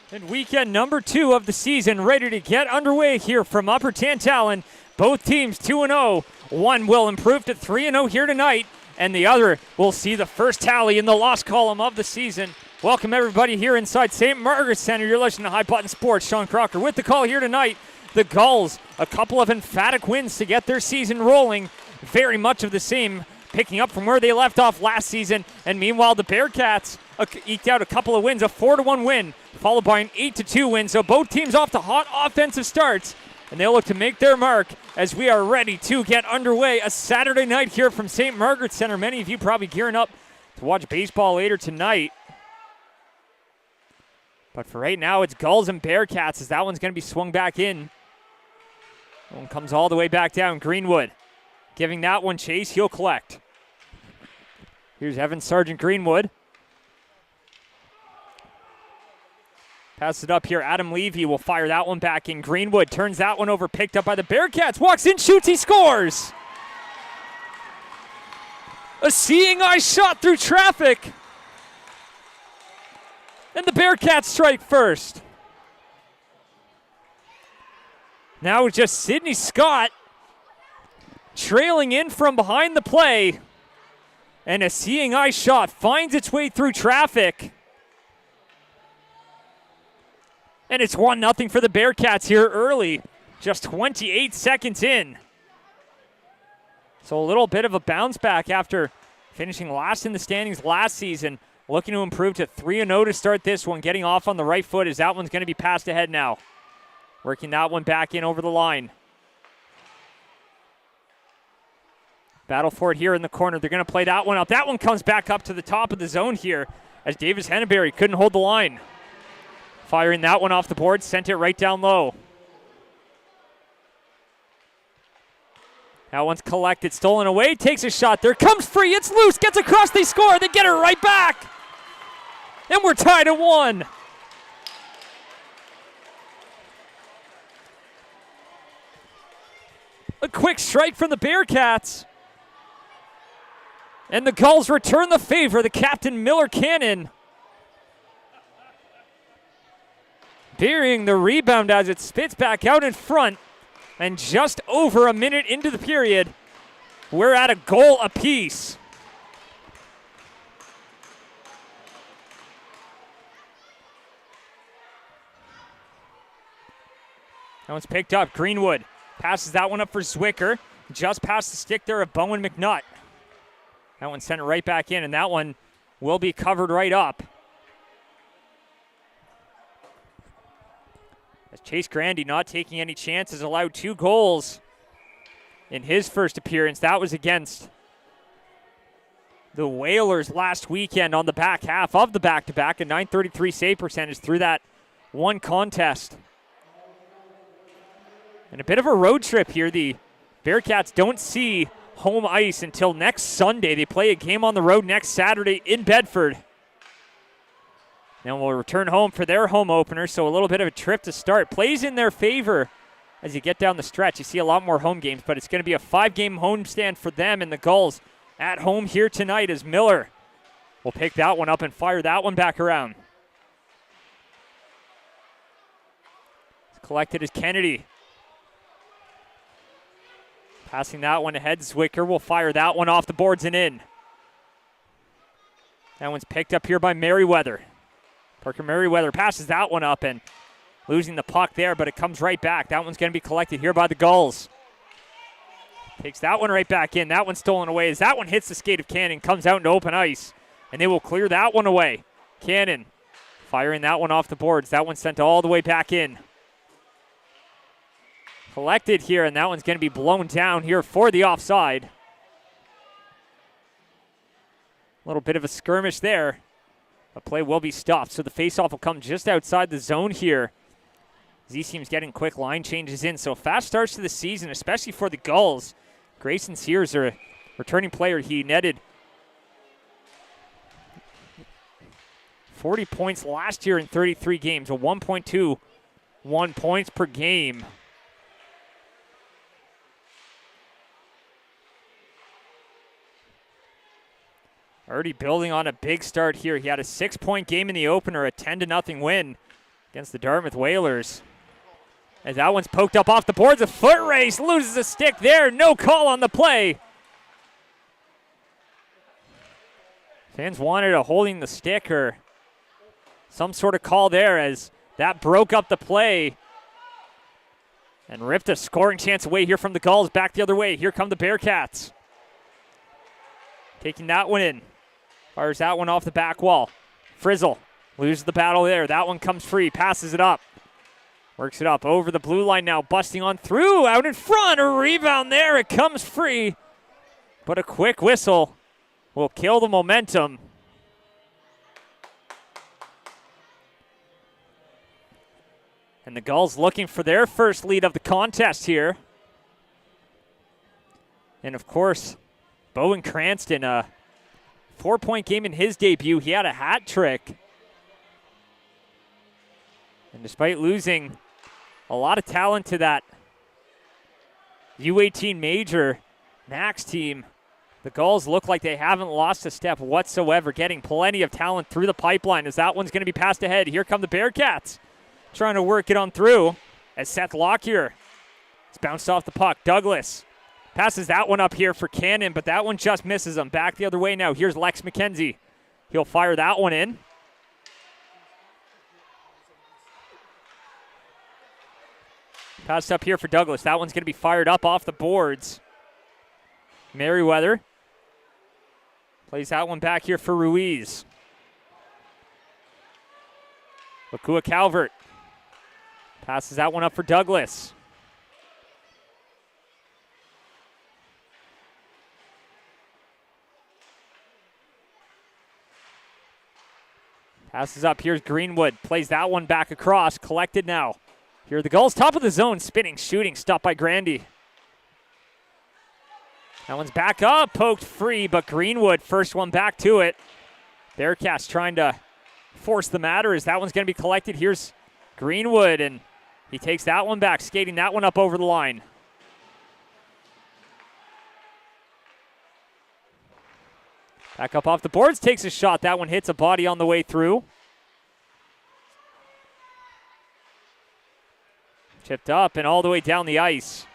And weekend number 2 of the season ready to get underway here from Upper Tantallon. Both teams 2-0. One will improve to 3-0 here tonight, and the other will see the first tally in the loss column of the season. Welcome everybody here inside St. Margaret's Center. You're listening to High Button Sports. Sean Crocker with the call here tonight. The Gulls, a couple of emphatic wins to get their season rolling. Very much of the same, picking up from where they left off last season. And meanwhile, the Bearcats eked out a couple of wins, a 4-1 win, followed by an 8-2 win. So both teams off to hot offensive starts, and they'll look to make their mark as we are ready to get underway. A Saturday night here from St. Margaret's Center. Many of you probably gearing up to watch baseball later tonight. But for right now, it's Gulls and Bearcats as that one's going to be swung back in. That one comes all the way back down. Greenwood giving that one chase. He'll collect. Here's Evan Sargent Greenwood. Pass it up here. Adam Levy will fire that one back in. Greenwood turns that one over. Picked up by the Bearcats. Walks in, shoots, he scores! A seeing eye shot through traffic. And the Bearcats strike first. Now just Sidney Scott trailing in from behind the play. And a seeing eye shot finds its way through traffic. And it's 1-0 for the Bearcats here early, just 28 seconds in. So a little bit of a bounce back after finishing last in the standings last season. Looking to improve to 3-0 to start this one. Getting off on the right foot as that one's going to be passed ahead now. Working that one back in over the line. Battle for it here in the corner. They're going to play that one up. That one comes back up to the top of the zone here as Davis Henneberry couldn't hold the line. Firing that one off the board, sent it right down low. That one's collected, stolen away, takes a shot. There comes free, it's loose, gets across, they score, they get it right back. And we're tied at 1. A quick strike from the Bearcats. And the Gulls return the favor, the captain Miller Cannon. Burying the rebound as it spits back out in front. And just over a minute into the period, we're at a goal apiece. That one's picked up. Greenwood passes that one up for Zwicker. Just past the stick there of Bowen McNutt. That one sent it right back in, and that one will be covered right up. As Chase Grandy, not taking any chances, allowed 2 goals in his first appearance. That was against the Whalers last weekend on the back half of the back-to-back. A .933 save percentage through that one contest. And a bit of a road trip here. The Bearcats don't see home ice until next Sunday. They play a game on the road next Saturday in Bedford. Then we'll return home for their home opener, so a little bit of a trip to start. Plays in their favor as you get down the stretch. You see a lot more home games, but it's going to be a 5-game homestand for them and the Gulls at home here tonight as Miller will pick that one up and fire that one back around. It's collected as Kennedy. Passing that one ahead. Zwicker will fire that one off the boards and in. That one's picked up here by Merriweather. Parker Merriweather passes that one up and losing the puck there, but it comes right back. That one's going to be collected here by the Gulls. Takes that one right back in. That one's stolen away as that one hits the skate of Cannon, comes out into open ice, and they will clear that one away. Cannon firing that one off the boards. That one's sent all the way back in. Collected here, and that one's going to be blown down here for the offside. A little bit of a skirmish there. The play will be stopped, so the faceoff will come just outside the zone here. Z-Team's getting quick line changes in, so fast starts to the season, especially for the Gulls. Grayson Sears, a returning player, he netted 40 points last year in 33 games, a 1.21 points per game. Already building on a big start here. He had a 6-point game in the opener, a 10-0 win against the Dartmouth Whalers. As that one's poked up off the boards, a foot race, loses a stick there, no call on the play. Fans wanted a holding the stick or some sort of call there as that broke up the play and ripped a scoring chance away here from the Gulls. Back the other way, here come the Bearcats. Taking that one in, fires that one off the back wall. Frizzle loses the battle there, that one comes free, passes it up. Works it up over the blue line now, busting on through, out in front, a rebound there, it comes free. But a quick whistle will kill the momentum. And the Gulls looking for their first lead of the contest here. And of course, Bowen Cranston, a 4-point game in his debut, he had a hat trick. And despite losing a lot of talent to that U18 major Max team, the Gulls look like they haven't lost a step whatsoever, getting plenty of talent through the pipeline as that one's going to be passed ahead. Here come the Bearcats trying to work it on through as Seth Lockyer. It's bounced off the puck. Douglas passes that one up here for Cannon, but that one just misses him. Back the other way now. Here's Lex McKenzie. He'll fire that one in. Passed up here for Douglas. That one's going to be fired up off the boards. Merriweather plays that one back here for Ruiz. Lakua Calvert passes that one up for Douglas. Passes up. Here's Greenwood. Plays that one back across. Collected now. Here are the Gulls, top of the zone, spinning, shooting, stopped by Grandy. That one's back up, poked free, but Greenwood, first one back to it. Bearcats trying to force the matter as that one's going to be collected. Here's Greenwood, and he takes that one back, skating that one up over the line. Back up off the boards, takes a shot. That one hits a body on the way through. Chipped up and all the way down the ice.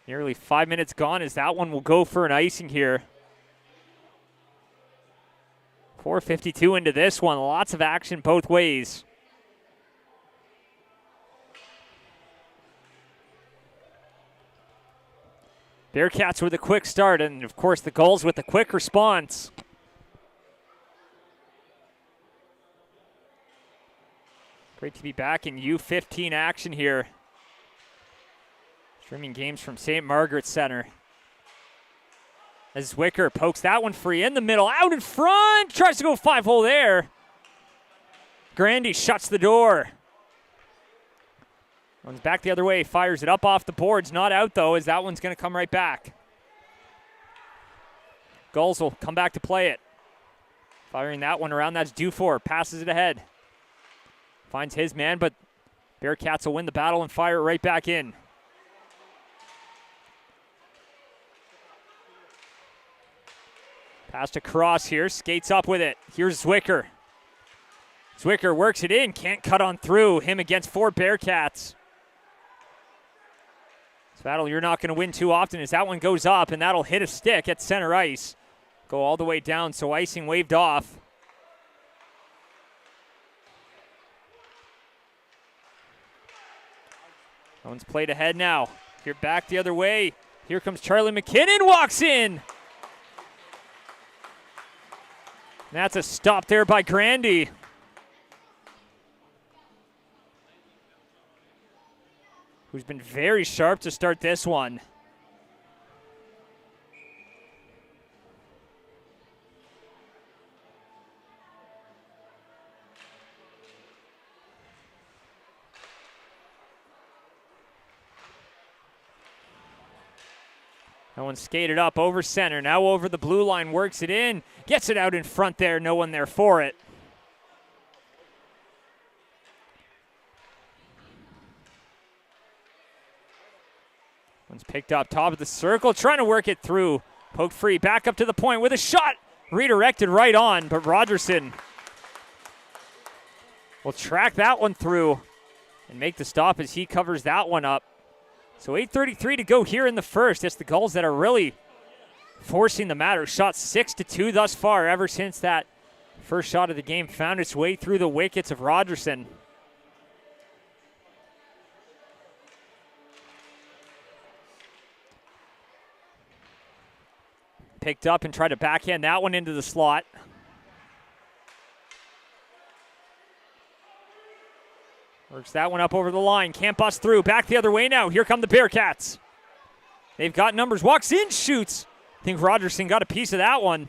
Nearly 5 minutes gone as that one will go for an icing here. 4:52 into this one. Lots of action both ways. Bearcats with a quick start, and of course the Gulls with a quick response. Great to be back in U15 action here. Streaming games from St. Margaret's Center. As Zwicker pokes that one free in the middle, out in front, tries to go 5-hole there. Grandy shuts the door. One's back the other way, fires it up off the boards, not out though, as that one's going to come right back. Gulls will come back to play it. Firing that one around, that's Dufour, passes it ahead. Finds his man, but Bearcats will win the battle and fire it right back in. Passed across here, skates up with it. Here's Zwicker. Zwicker works it in, can't cut on through. Him against 4 Bearcats. This battle you're not going to win too often as that one goes up, and that'll hit a stick at center ice. Go all the way down, so icing waved off. That one's played ahead now. Here back the other way. Here comes Charlie McKinnon, walks in. And that's a stop there by Grandy. Who's been very sharp to start this one. That one skated up over center, now over the blue line, works it in, gets it out in front there, no one there for it. One's picked up top of the circle, trying to work it through. Poked free, back up to the point with a shot. Redirected right on, but Rogerson will track that one through and make the stop as he covers that one up. So 8:33 to go here in the first. It's the Gulls that are really forcing the matter. Shot 6-2 thus far ever since that first shot of the game found its way through the wickets of Rogerson. Picked up and tried to backhand that one into the slot. Works that one up over the line. Can't bust through. Back the other way now. Here come the Bearcats. They've got numbers. Walks in, shoots. I think Rogerson got a piece of that one.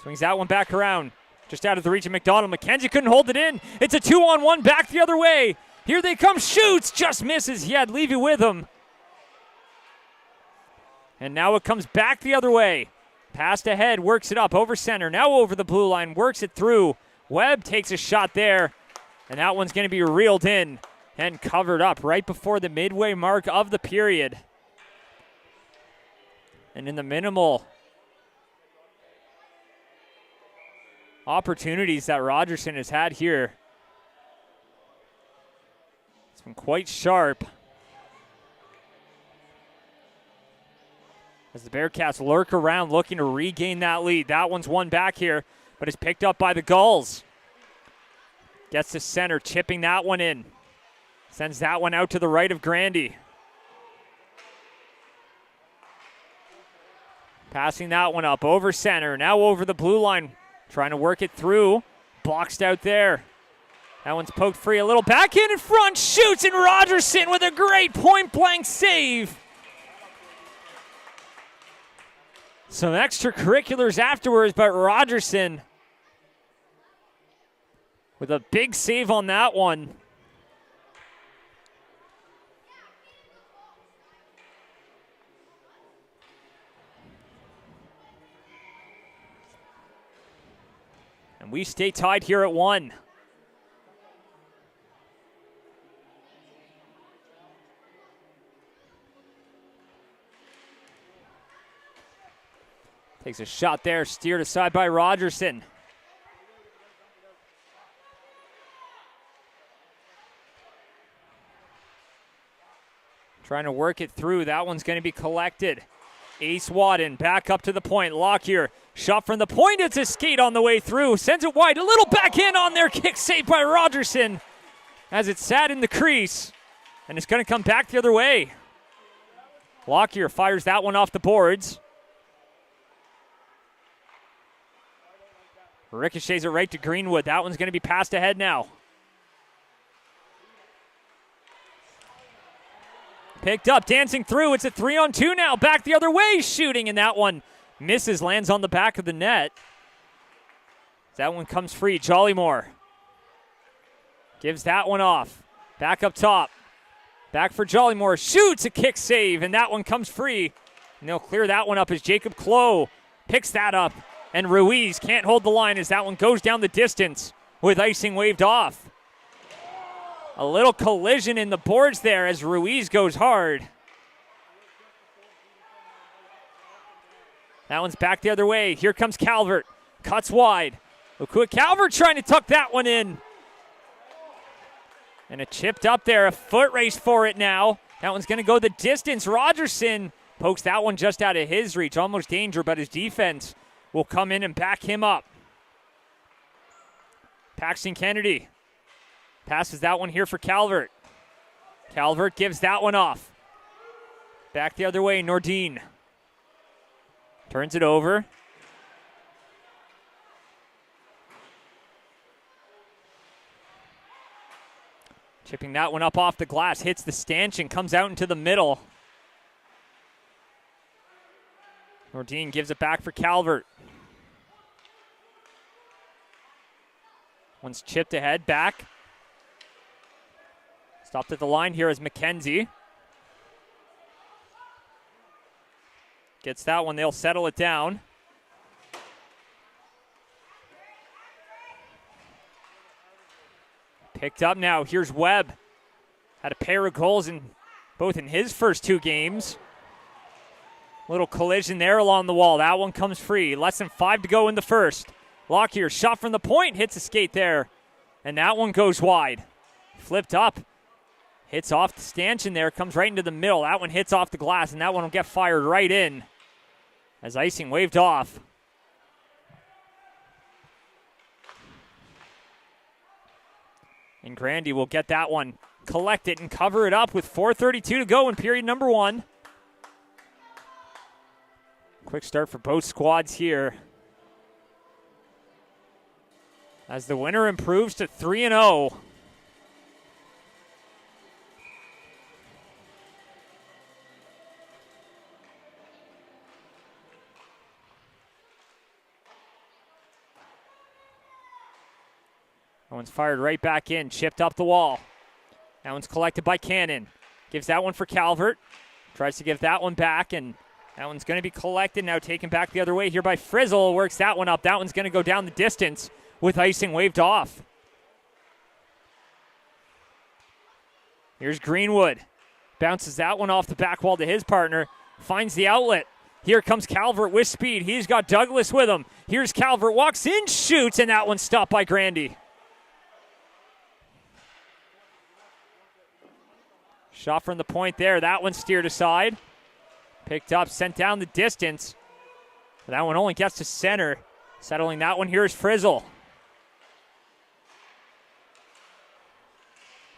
Swings that one back around. Just out of the reach of McDonald. McKenzie couldn't hold it in. It's a 2-on-1 back the other way. Here they come. Shoots. Just misses. He had Levy with him. And now it comes back the other way. Passed ahead. Works it up over center. Now over the blue line. Works it through. Webb takes a shot there. And that one's going to be reeled in and covered up right before the midway mark of the period. And in the minimal opportunities that Rogerson has had here, it's been quite sharp. As the Bearcats lurk around looking to regain that lead. That one's one back here, but is picked up by the Gulls. Gets to center, chipping that one in. Sends that one out to the right of Grandy. Passing that one up over center, now over the blue line. Trying to work it through. Boxed out there. That one's poked free. A little backhand in front. Shoots, and Rogerson with a great point-blank save. Some extracurriculars afterwards, but Rogerson with a big save on that one. And we stay tied here at 1. Takes a shot there, steered aside by Rogerson. Trying to work it through. That one's going to be collected. Ace Wadden back up to the point. Lockyer, shot from the point. It's a skate on the way through. Sends it wide. A little backhand on there. Kick saved by Rogerson as it sat in the crease. And it's going to come back the other way. Lockyer fires that one off the boards. Ricochets it right to Greenwood. That one's going to be passed ahead now. Picked up, dancing through. It's a 3-on-2 now. Back the other way, shooting, and that one misses, lands on the back of the net. That one comes free. Jollymore gives that one off. Back up top. Back for Jollymore. Shoots, a kick save, and that one comes free. And they'll clear that one up as Jacob Clough picks that up. And Ruiz can't hold the line as that one goes down the distance with icing waved off. A little collision in the boards there as Ruiz goes hard. That one's back the other way. Here comes Calvert. Cuts wide. Okua Calvert trying to tuck that one in. And it chipped up there. A foot race for it now. That one's going to go the distance. Rogerson pokes that one just out of his reach. Almost danger, but his defense will come in and back him up. Paxton Kennedy passes that one here for Calvert. Calvert gives that one off. Back the other way, Nordine. Turns it over. Chipping that one up off the glass. Hits the stanchion, comes out into the middle. Nordine gives it back for Calvert. One's chipped ahead, back. Stopped at the line here is McKenzie. Gets that one, they'll settle it down. Picked up now, here's Webb. Had a pair of goals both in his first 2 games. Little collision there along the wall. That one comes free. Less than 5 to go in the first. Lockyer, shot from the point, hits a skate there. And that one goes wide. Flipped up. Hits off the stanchion there, comes right into the middle. That one hits off the glass, and that one will get fired right in as icing waved off. And Grandy will get that one, collect it, and cover it up with 4:32 to go in period number 1. Quick start for both squads here, as the winner improves to 3-0. That one's fired right back in, chipped up the wall. That one's collected by Cannon. Gives that one for Calvert. Tries to give that one back, and that one's going to be collected, now taken back the other way here by Frizzle. Works that one up. That one's going to go down the distance with icing waved off. Here's Greenwood. Bounces that one off the back wall to his partner. Finds the outlet. Here comes Calvert with speed. He's got Douglas with him. Here's Calvert. Walks in, shoots, and that one's stopped by Grandy. Shot from the point there. That one steered aside. Picked up, sent down the distance. That one only gets to center. Settling that one here is Frizzle.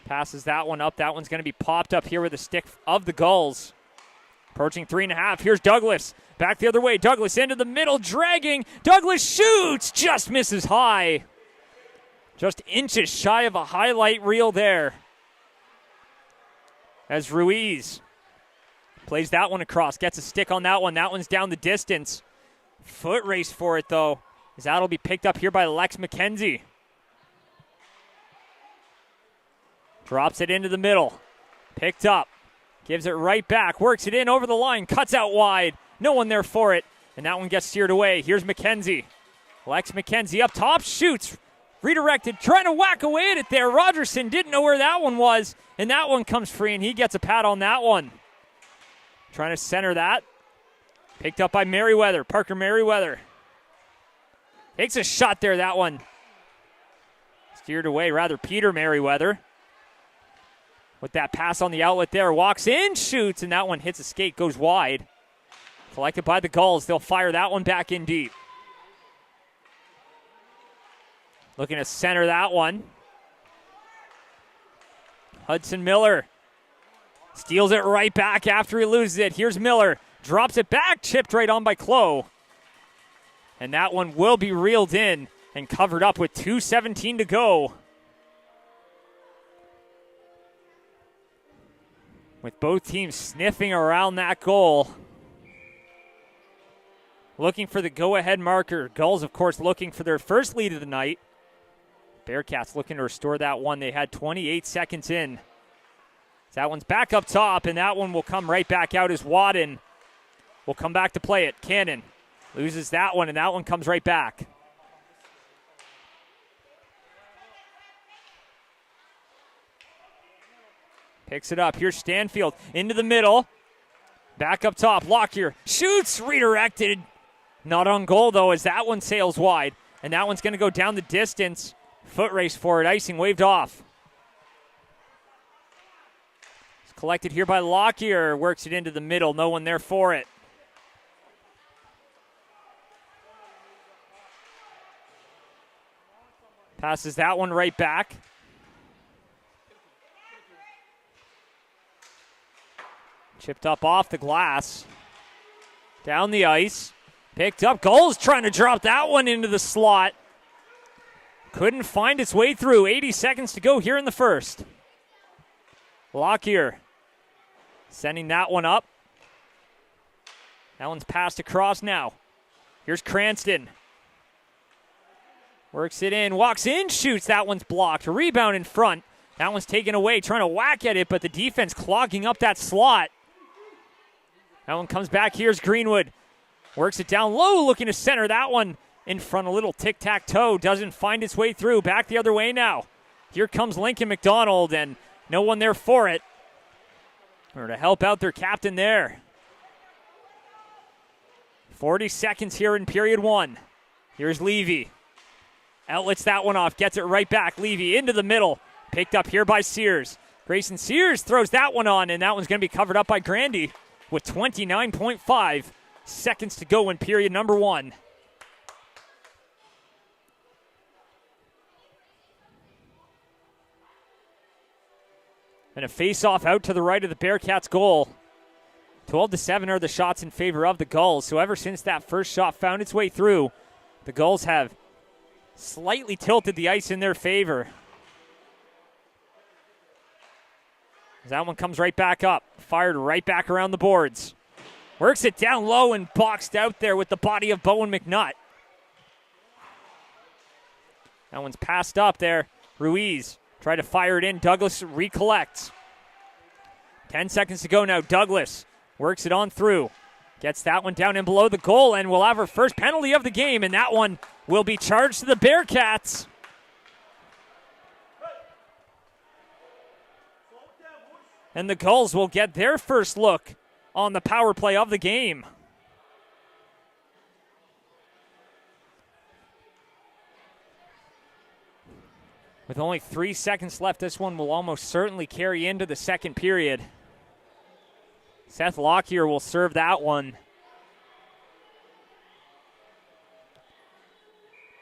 Passes that one up. That one's going to be popped up here with the stick of the Gulls. Approaching 3.5. Here's Douglas. Back the other way. Douglas into the middle, dragging. Douglas shoots. Just misses high. Just inches shy of a highlight reel there. As Ruiz plays that one across. Gets a stick on that one. That one's down the distance. Foot race for it, though, as that'll be picked up here by Lex McKenzie. Drops it into the middle. Picked up. Gives it right back. Works it in over the line. Cuts out wide. No one there for it. And that one gets steered away. Here's McKenzie. Lex McKenzie up top. Shoots. Redirected. Trying to whack away at it there. Rogerson didn't know where that one was. And that one comes free, and he gets a pat on that one. Trying to center that. Picked up by Merriweather. Parker Merriweather. Takes a shot there. That one steered away. Rather, Peter Merriweather. With that pass on the outlet there. Walks in, shoots, and that one hits a skate, goes wide. Collected by the Gulls. They'll fire that one back in deep. Looking to center that one. Hudson Miller steals it right back after he loses it. Here's Miller. Drops it back. Chipped right on by Clough. And that one will be reeled in and covered up with 2:17 to go. With both teams sniffing around that goal. Looking for the go-ahead marker. Gulls, of course, looking for their first lead of the night. Bearcats looking to restore that one. They had 28 seconds in. That one's back up top, and that one will come right back out as Wadden will come back to play it. Cannon loses that one, and that one comes right back. Picks it up. Here's Stanfield into the middle. Back up top. Lockyer shoots. Redirected. Not on goal, though, as that one sails wide. And that one's going to go down the distance. Foot race for it. Icing waved off. It's collected here by Lockyer. Works it into the middle. No one there for it. Passes that one right back. Chipped up off the glass. Down the ice. Picked up. Gulls trying to drop that one into the slot. Couldn't find its way through. 80 seconds to go here in the first. Lockyer sending that one up. That one's passed across now. Here's Cranston. Works it in. Walks in. Shoots. That one's blocked. A rebound in front. That one's taken away. Trying to whack at it, but the defense clogging up that slot. That one comes back. Here's Greenwood. Works it down low. Looking to center that one. In front, a little tic-tac-toe. Doesn't find its way through. Back the other way now. Here comes Lincoln McDonald, and no one there for it. Or to help out their captain there. 40 seconds here in period one. Here's Levy. Outlets that one off, gets it right back. Levy into the middle. Picked up here by Sears. Grayson Sears throws that one on, and that one's going to be covered up by Grandy with 29.5 seconds to go in period number 1. And a face-off out to the right of the Bearcats' goal. 12-7 are the shots in favor of the Gulls. So ever since that first shot found its way through, the Gulls have slightly tilted the ice in their favor. As that one comes right back up, fired right back around the boards. Works it down low and boxed out there with the body of Bowen McNutt. That one's passed up there. Ruiz tried to fire it in. Douglas recollects. 10 seconds to go now. Douglas works it on through. Gets that one down and below the goal, and we'll have our first penalty of the game, and that one will be charged to the Bearcats. And the Gulls will get their first look on the power play of the game. With only 3 seconds left, this one will almost certainly carry into the second period. Seth Lockyer will serve that one.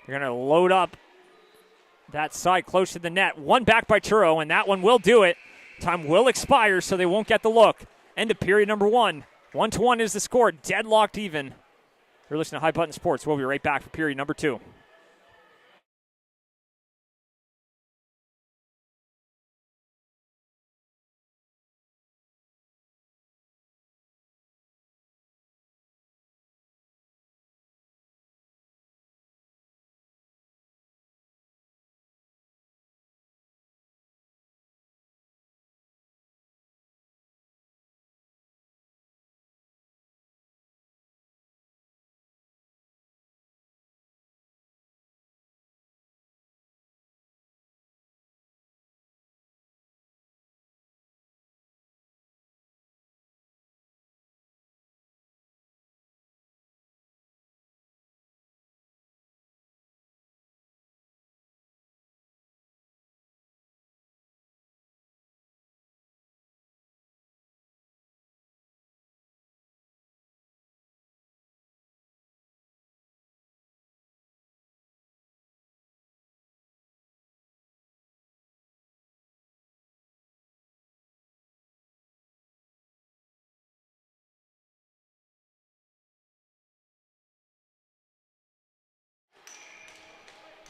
They're going to load up that side close to the net. One back by Turo, and that one will do it. Time will expire, so they won't get the look. End of period number 1. 1-1 is the score, deadlocked even. You're listening to High Button Sports. We'll be right back for period number 2.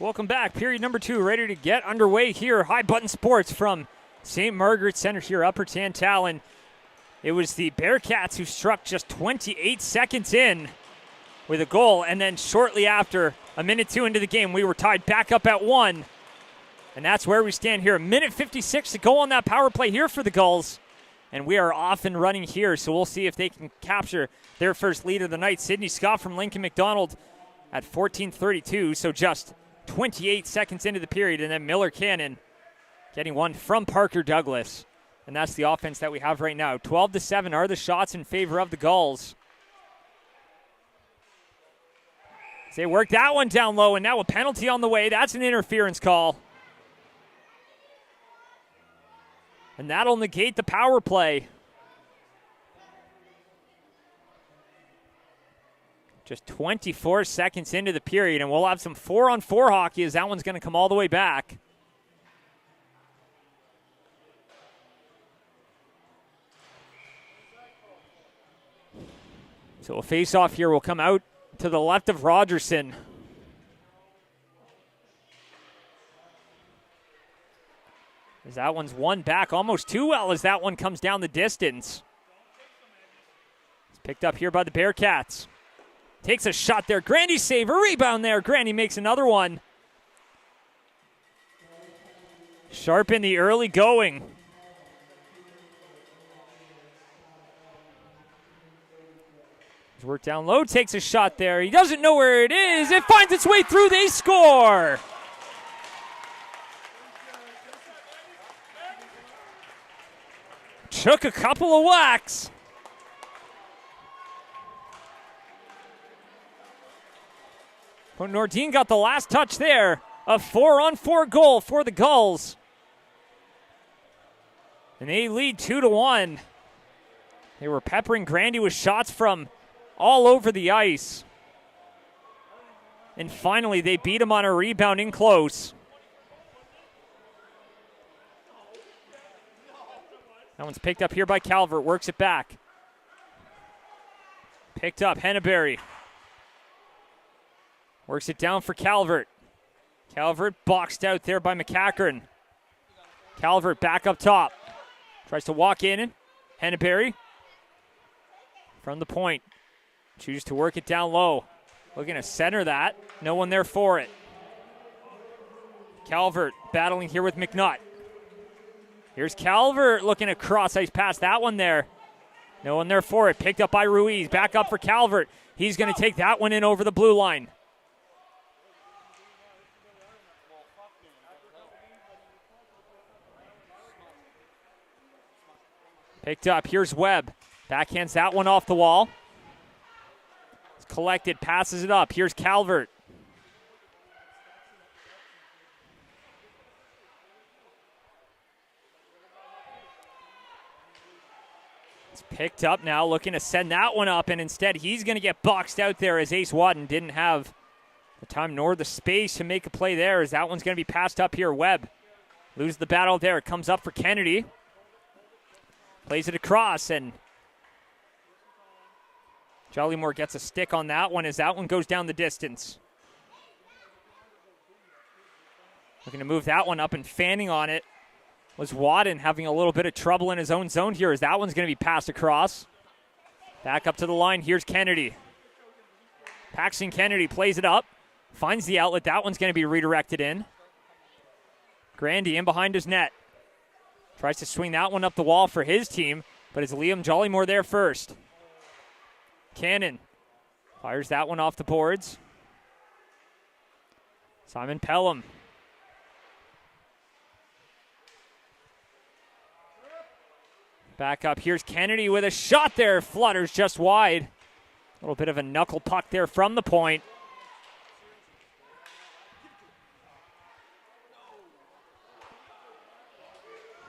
Welcome back. Period number 2 ready to get underway here. High Button Sports from St. Margaret Center here, Upper Tantallon. It was the Bearcats who struck just 28 seconds in with a goal, and then shortly after, a minute 2 into the game, we were tied back up at 1. And that's where we stand here. A minute 56 to go on that power play here for the Gulls. And we are off and running here, so we'll see if they can capture their first lead of the night. Sidney Scott from Lincoln McDonald at 14:32, so just 28 seconds into the period, and then Miller Cannon getting one from Parker Douglas. And that's the offense that we have right now. 12-7 are the shots in favor of the Gulls. They work that one down low, and now a penalty on the way. That's an interference call. And that'll negate the power play. Just 24 seconds into the period, and we'll have some 4-on-4 hockey as that one's going to come all the way back. So a face-off here will come out to the left of Rogerson. As that one's won back almost too well as that one comes down the distance. It's picked up here by the Bearcats. Takes a shot there. Grandy save, a rebound there. Grandy makes another one. Sharp in the early going. He's worked down low, takes a shot there. He doesn't know where it is. It finds its way through. They score. Took a couple of whacks. But Nordine got the last touch there. A 4-on-4 goal for the Gulls. And they lead 2-1. They were peppering Grandy with shots from all over the ice. And finally, they beat him on a rebound in close. That one's picked up here by Calvert. Works it back. Picked up, Henneberry. Works it down for Calvert. Calvert boxed out there by McCackern. Calvert back up top. Tries to walk in. Henneberry from the point. Chooses to work it down low. Looking to center that. No one there for it. Calvert battling here with McNutt. Here's Calvert looking to cross ice past that one there. No one there for it. Picked up by Ruiz. Back up for Calvert. He's going to take that one in over the blue line. Picked up. Here's Webb. Backhands that one off the wall. It's collected. Passes it up. Here's Calvert. It's picked up now. Looking to send that one up. And instead he's going to get boxed out there as Ace Wadden didn't have the time nor the space to make a play there, as that one's going to be passed up here. Webb loses the battle there. It comes up for Kennedy. Plays it across, and Jollymore gets a stick on that one as that one goes down the distance. Looking to move that one up, and fanning on it was Wadden, having a little bit of trouble in his own zone here as that one's going to be passed across. Back up to the line. Here's Kennedy. Paxton Kennedy plays it up. Finds the outlet. That one's going to be redirected in. Grandy in behind his net. Tries to swing that one up the wall for his team, but it's Liam Jollymore there first. Cannon fires that one off the boards. Simon Pelham. Back up. Here's Kennedy with a shot there. Flutters just wide. A little bit of a knuckle puck there from the point.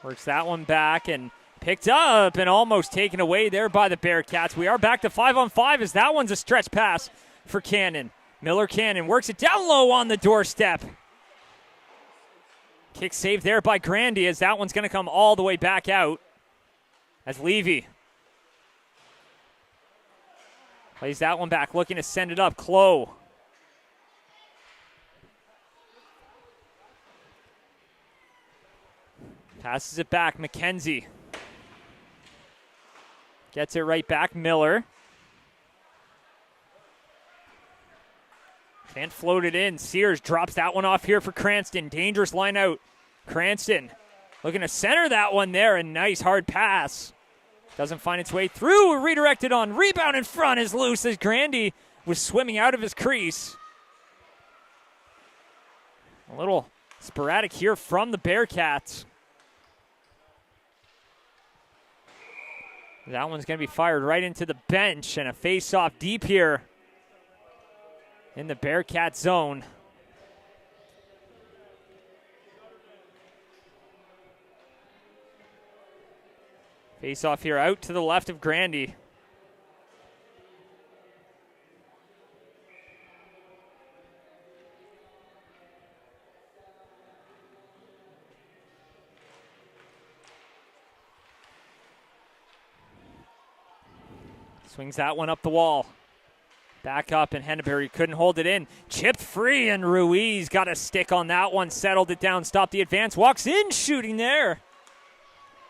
Works that one back and picked up and almost taken away there by the Bearcats. We are back to 5-on-5 as that one's a stretch pass for Cannon. Miller Cannon works it down low on the doorstep. Kick saved there by Grandy as that one's going to come all the way back out. As Levy plays that one back, looking to send it up. Clough. Passes it back. McKenzie gets it right back. Miller can't float it in. Sears drops that one off here for Cranston. Dangerous line out. Cranston looking to center that one there. A nice hard pass. Doesn't find its way through. Redirected on. Rebound in front is loose as Grandy was swimming out of his crease. A little sporadic here from the Bearcats. That one's going to be fired right into the bench, and a face-off deep here in the Bearcat zone. Face-off here out to the left of Grandy. Swings that one up the wall. Back up, and Henneberry couldn't hold it in. Chipped free, and Ruiz got a stick on that one. Settled it down, stopped the advance. Walks in, shooting there.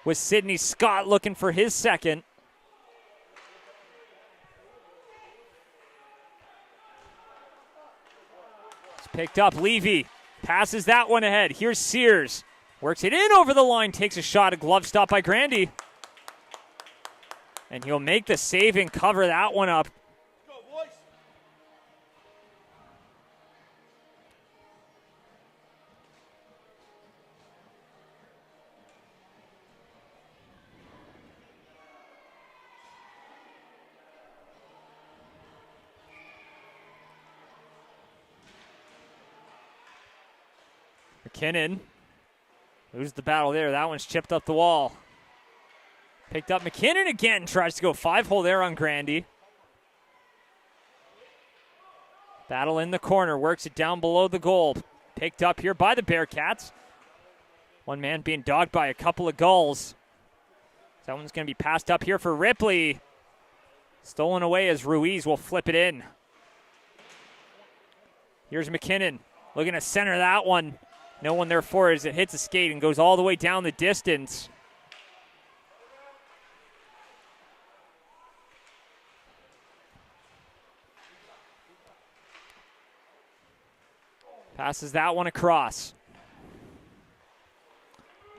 With Sidney Scott looking for his second. It's picked up. Levy passes that one ahead. Here's Sears. Works it in over the line. Takes a shot. A glove stop by Grandy. And he'll make the save and cover that one up. Go, boys. McKinnon. Loses the battle there. That one's chipped up the wall. Picked up McKinnon again. Tries to go 5-hole there on Grandy. Battle in the corner. Works it down below the goal. Picked up here by the Bearcats. One man being dogged by a couple of Gulls. That one's going to be passed up here for Ripley. Stolen away as Ruiz will flip it in. Here's McKinnon looking to center that one. No one there for it as it hits a skate and goes all the way down the distance. Passes that one across.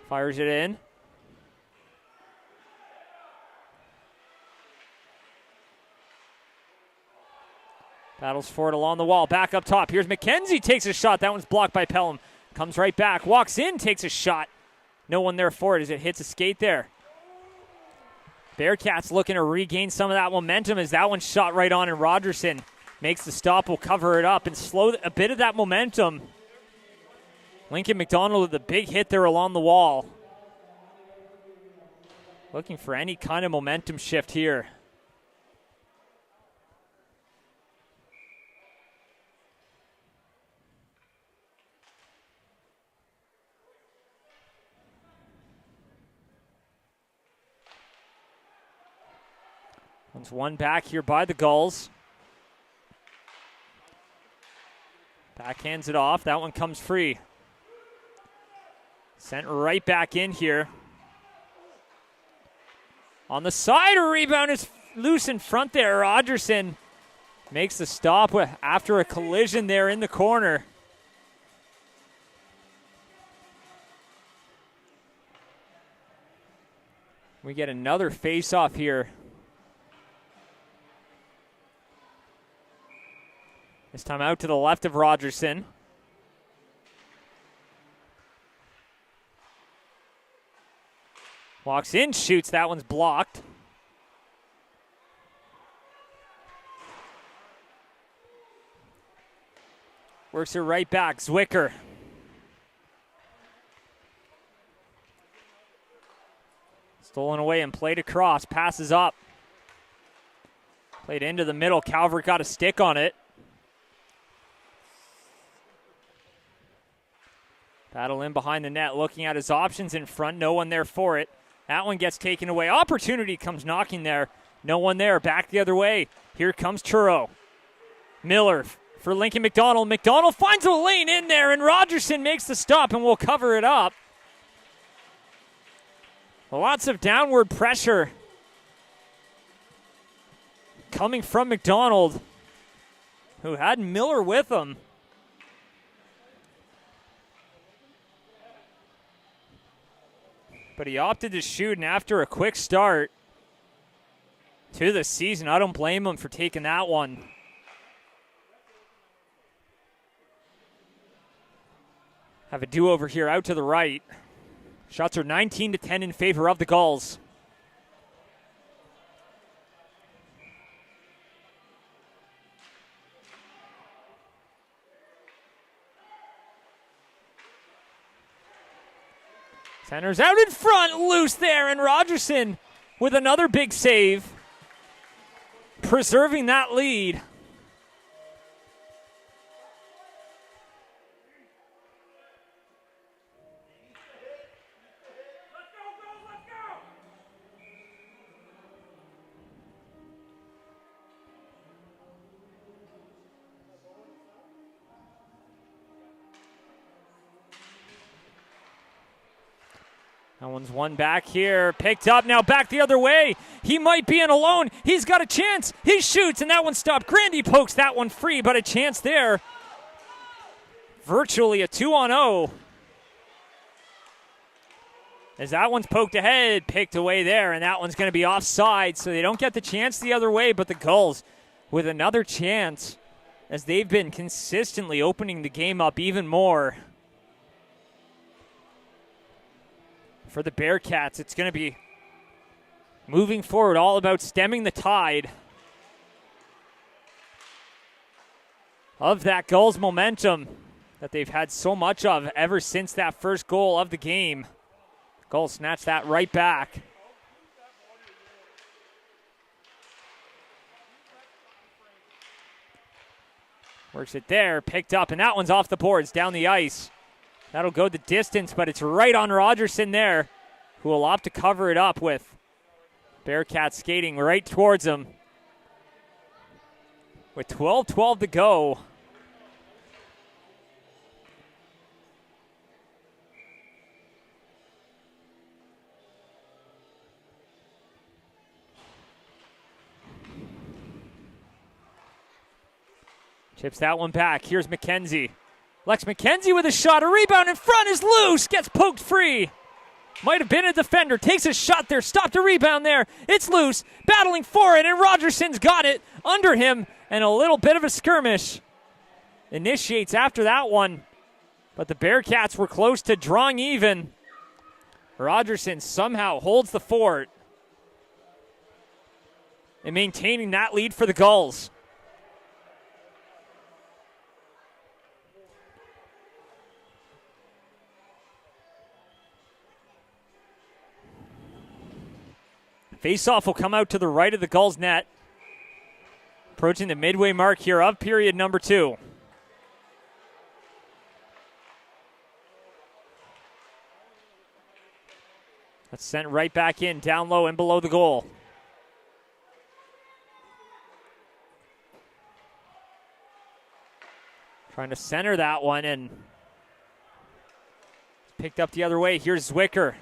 Fires it in. Battles for it along the wall. Back up top. Here's McKenzie. Takes a shot. That one's blocked by Pelham. Comes right back. Walks in. Takes a shot. No one there for it as it hits a skate there. Bearcats looking to regain some of that momentum as that one's shot right on, and Rogerson makes the stop. Will cover it up and slow a bit of that momentum. Lincoln McDonald with a big hit there along the wall. Looking for any kind of momentum shift here. One's one back here by the Gulls. Backhands it off. That one comes free. Sent right back in here. On the side, a rebound is loose in front there. Rogerson makes the stop after a collision there in the corner. We get another face-off here. This time out to the left of Rogerson. Walks in, shoots. That one's blocked. Works it right back. Zwicker. Stolen away and played across. Passes up. Played into the middle. Calvert got a stick on it. Battle in behind the net, looking at his options in front. No one there for it. That one gets taken away. Opportunity comes knocking there. No one there. Back the other way. Here comes Turo. Miller for Lincoln McDonald. McDonald finds a lane in there, and Rogerson makes the stop and will cover it up. Lots of downward pressure coming from McDonald, who had Miller with him. But he opted to shoot, and after a quick start to the season, I don't blame him for taking that one. Have a do-over here out to the right. Shots are 19-10 in favor of the Gulls. Center's out in front, loose there, and Rogerson with another big save, preserving that lead. That one's one back here, picked up, now back the other way. He might be in alone. He's got a chance. He shoots, and that one stopped. Grandy pokes that one free, but a chance there. Virtually a 2-on-0. As that one's poked ahead, picked away there, and that one's going to be offside, so they don't get the chance the other way, but the Gulls with another chance as they've been consistently opening the game up even more. For the Bearcats, it's going to be moving forward, all about stemming the tide of that Gulls momentum that they've had so much of ever since that first goal of the game. Gulls snatch that right back. Works it there, picked up, and that one's off the boards, down the ice. That'll go the distance, but it's right on Rogerson there, who will opt to cover it up with Bearcats skating right towards him. With 12:12 to go. Chips that one back. Here's McKenzie. Lex McKenzie with a shot. A rebound in front is loose. Gets poked free. Might have been a defender. Takes a shot there. Stopped a rebound there. It's loose. Battling for it, and Rogerson's got it under him. And a little bit of a skirmish initiates after that one. But the Bearcats were close to drawing even. Rogerson somehow holds the fort and maintaining that lead for the Gulls. Faceoff will come out to the right of the Gulls net. Approaching the midway mark here of period number 2. That's sent right back in, down low and below the goal. Trying to center that one, and picked up the other way. Here's Zwicker.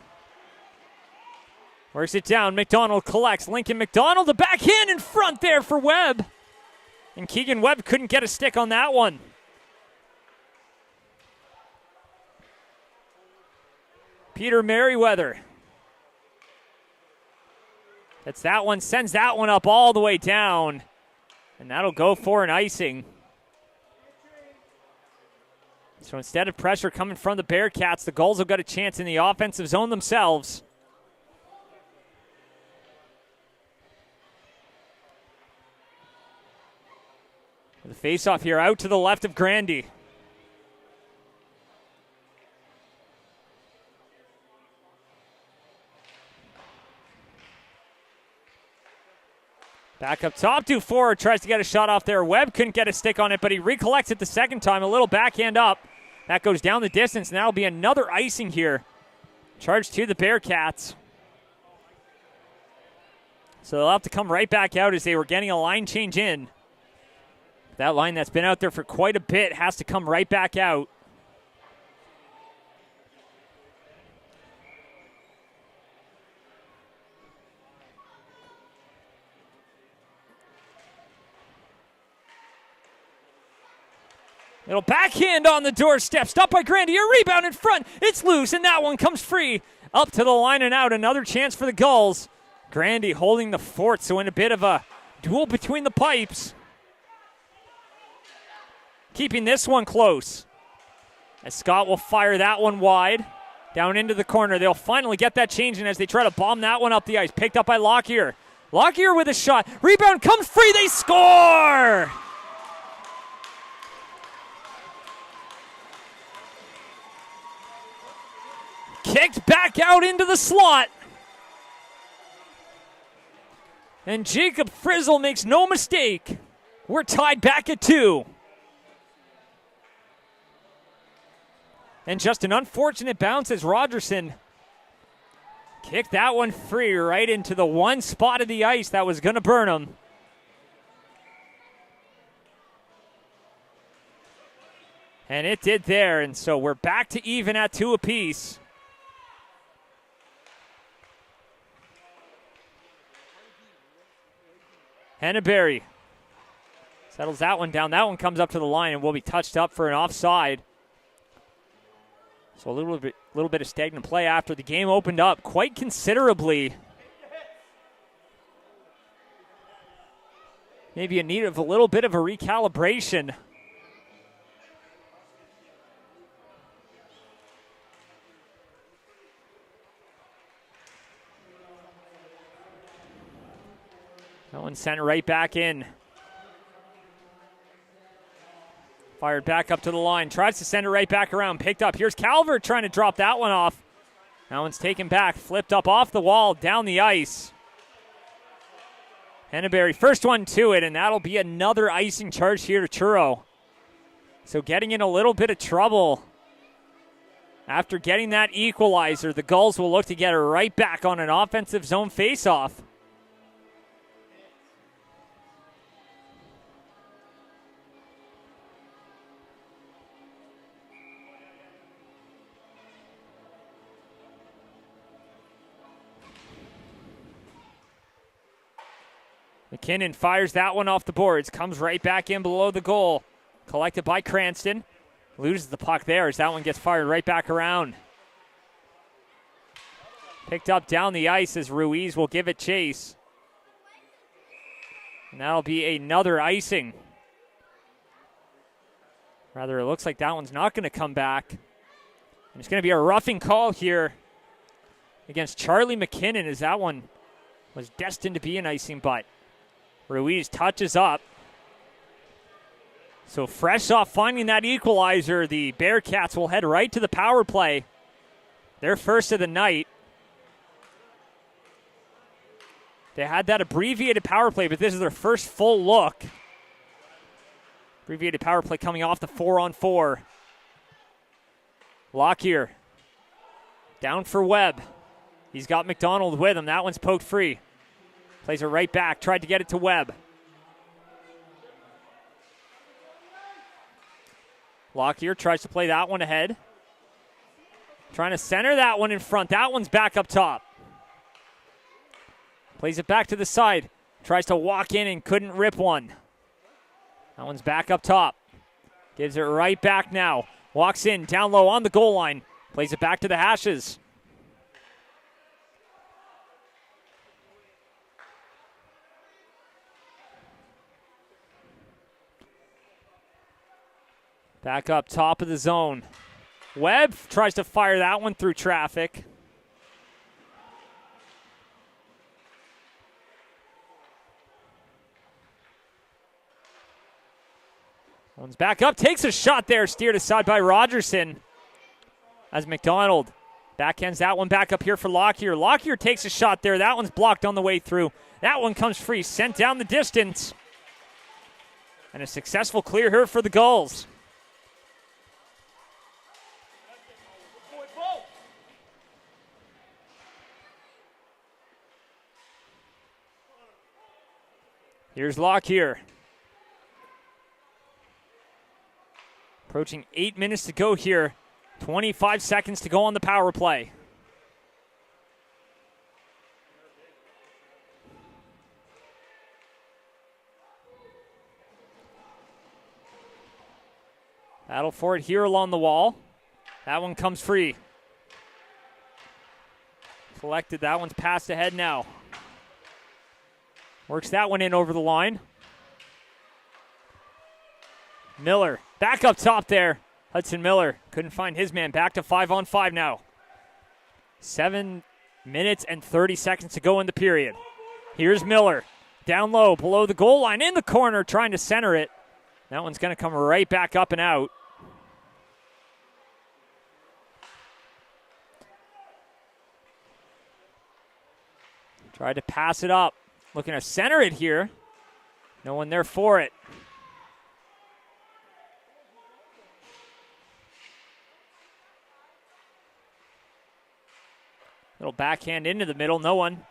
Works it down. McDonald collects. Lincoln McDonald, the backhand in front there for Webb. And Keegan Webb couldn't get a stick on that one. Peter Merriweather. That's that one. Sends that one up all the way down. And that'll go for an icing. So instead of pressure coming from the Bearcats, the Gulls have got a chance in the offensive zone themselves. The face-off here out to the left of Grandy. Back up top, Dufour tries to get a shot off there. Webb couldn't get a stick on it, but he recollects it the second time. A little backhand up. That goes down the distance, and that'll be another icing here. Charge to the Bearcats. So they'll have to come right back out as they were getting a line change in. That line that's been out there for quite a bit has to come right back out. Little backhand on the doorstep. Stopped by Grandy. A rebound in front. It's loose, and that one comes free. Up to the line and out. Another chance for the Gulls. Grandy holding the fort, so in a bit of a duel between the pipes. Keeping this one close. As Scott will fire that one wide. Down into the corner. They'll finally get that change in as they try to bomb that one up the ice. Picked up by Lockyer. Lockyer with a shot. Rebound comes free. They score! Kicked back out into the slot. And Jacob Frizzle makes no mistake. We're tied back at 2. And just an unfortunate bounce as Rogerson kicked that one free right into the one spot of the ice that was going to burn him. And it did there, and so we're back to even at 2 apiece. Henneberry settles that one down. That one comes up to the line and will be touched up for an offside. So a little bit of stagnant play after the game opened up quite considerably. Maybe in need of a little bit of a recalibration. That one sent right back in. Fired back up to the line. Tries to send it right back around. Picked up. Here's Calvert trying to drop that one off. That one's taken back. Flipped up off the wall, down the ice. Henneberry, first one to it, and that'll be another icing charge here to Truro. So getting in a little bit of trouble. After getting that equalizer, the Gulls will look to get it right back on an offensive zone faceoff. McKinnon fires that one off the boards. Comes right back in below the goal. Collected by Cranston. Loses the puck there as that one gets fired right back around. Picked up down the ice as Ruiz will give it chase. And that'll be another icing. Rather, it looks like that one's not going to come back. And it's going to be a roughing call here against Charlie McKinnon as that one was destined to be an icing, but Ruiz touches up. So fresh off finding that equalizer, the Bearcats will head right to the power play. Their first of the night. They had that abbreviated power play, but this is their first full look. Abbreviated power play coming off the 4-on-4. Lockyer. Down for Webb. He's got McDonald with him. That one's poked free. Plays it right back. Tried to get it to Webb. Lockyer tries to play that one ahead. Trying to center that one in front. That one's back up top. Plays it back to the side. Tries to walk in and couldn't rip one. That one's back up top. Gives it right back now. Walks in, down low on the goal line. Plays it back to the hashes. Back up top of the zone. Webb tries to fire that one through traffic. One's back up, takes a shot there, steered aside by Rogerson. As McDonald backhands that one back up here for Lockyer. Lockyer takes a shot there. That one's blocked on the way through. That one comes free, sent down the distance. And a successful clear here for the Gulls. Here's Lockyer. Approaching 8 minutes to go here. 25 seconds to go on the power play. Battle for it here along the wall. That one comes free. Collected. That one's passed ahead now. Works that one in over the line. Miller back up top there. Hudson Miller couldn't find his man. Back to 5-on-5 now. 7 minutes and 30 seconds to go in the period. Here's Miller. Down low, below the goal line, in the corner, trying to center it. That one's going to come right back up and out. Tried to pass it up. Looking to center it here. No one there for it. Little backhand into the middle. No one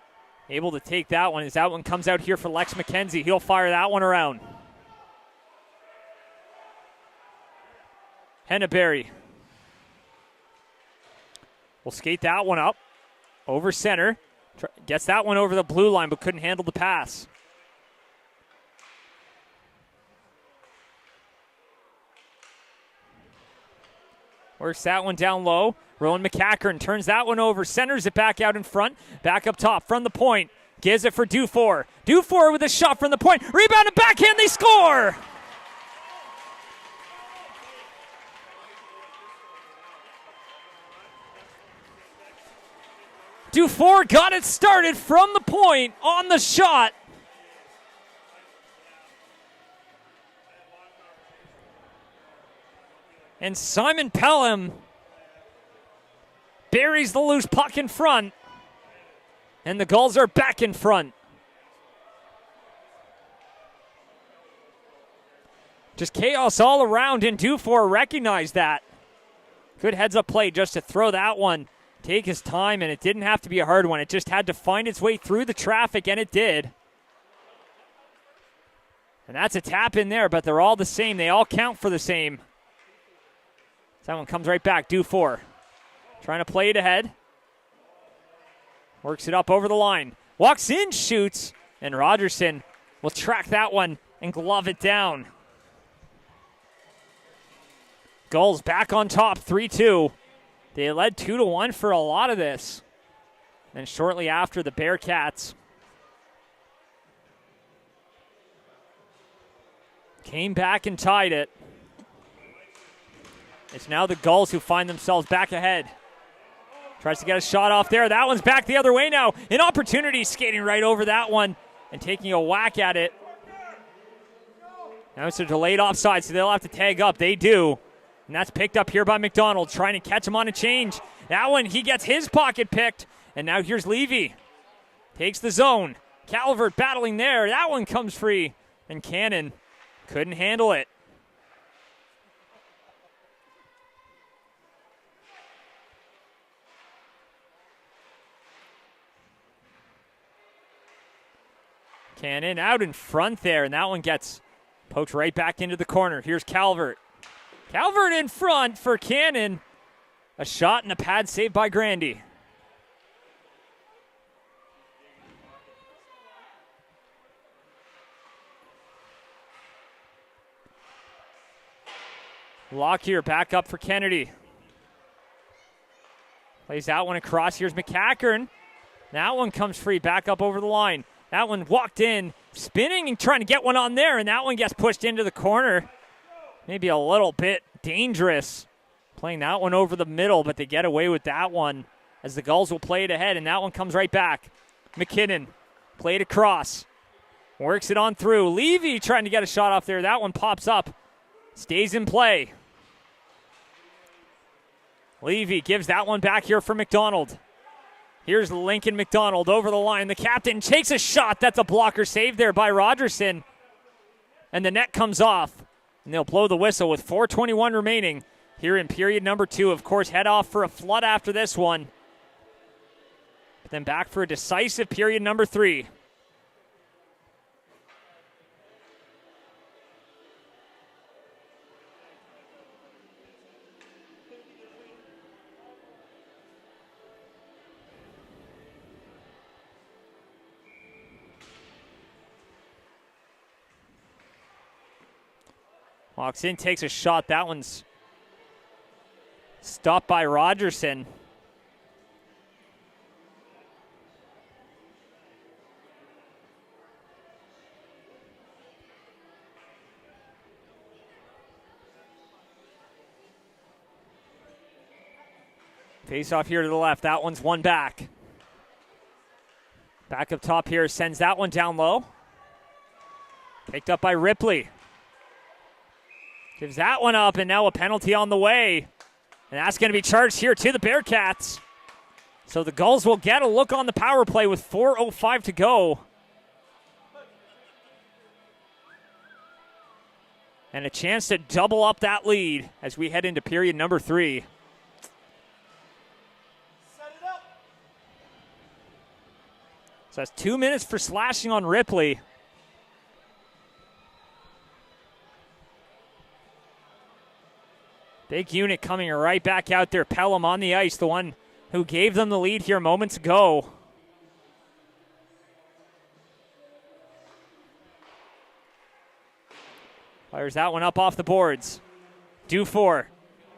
able to take that one as that one comes out here for Lex McKenzie. He'll fire that one around. Henneberry will skate that one up. Over center. Gets that one over the blue line, but couldn't handle the pass. Works that one down low. Rowan McCackern turns that one over, centers it back out in front. Back up top from the point. Gives it for Dufour. Dufour with a shot from the point. Rebound and backhand, they score! Dufour got it started from the point on the shot. And Simon Pelham buries the loose puck in front. And the Gulls are back in front. Just chaos all around, and Dufour recognized that. Good heads-up play just to throw that one, take his time, and it didn't have to be a hard one. It just had to find its way through the traffic, and it did. And that's a tap in there, but they're all the same. They all count for the same. That one comes right back. Dufour trying to play it ahead. Works it up over the line. Walks in, shoots, and Rogerson will track that one and glove it down. Gulls back on top, 3-2. They led 2-1 for a lot of this. And shortly after, the Bearcats came back and tied it. It's now the Gulls who find themselves back ahead. Tries to get a shot off there. That one's back the other way now. An opportunity skating right over that one and taking a whack at it. Now it's a delayed offside, so they'll have to tag up. They do. And that's picked up here by McDonald, trying to catch him on a change. That one, he gets his pocket picked. And now here's Levy. Takes the zone. Calvert battling there. That one comes free. And Cannon couldn't handle it. Cannon out in front there, and that one gets poked right back into the corner. Here's Calvert. Calvert in front for Cannon. A shot and a pad saved by Grandy. Lockyer back up for Kennedy. Plays that one across. Here's McCackern. That one comes free back up over the line. That one walked in, spinning and trying to get one on there, and that one gets pushed into the corner. Maybe a little bit dangerous playing that one over the middle, but they get away with that one as the Gulls will play it ahead, and that one comes right back. McKinnon played across, works it on through. Levy trying to get a shot off there. That one pops up, stays in play. Levy gives that one back here for McDonald. Here's Lincoln McDonald over the line. The captain takes a shot. That's a blocker save there by Rogerson. And the net comes off. And they'll blow the whistle with 4:21 remaining here in period number 2. Of course, head off for a flood after this one. But then back for a decisive period number 3. Walks in, takes a shot. That one's stopped by Rogerson. Face off here to the left. That one's one back. Back up top here, sends that one down low. Picked up by Ripley. Gives that one up, and now a penalty on the way. And that's going to be charged here to the Bearcats. So the Gulls will get a look on the power play with 4:05 to go. And a chance to double up that lead as we head into period number 3. So that's 2 minutes for slashing on Ripley. Big unit coming right back out there. Pelham on the ice, the one who gave them the lead here moments ago. Fires that one up off the boards. Dufour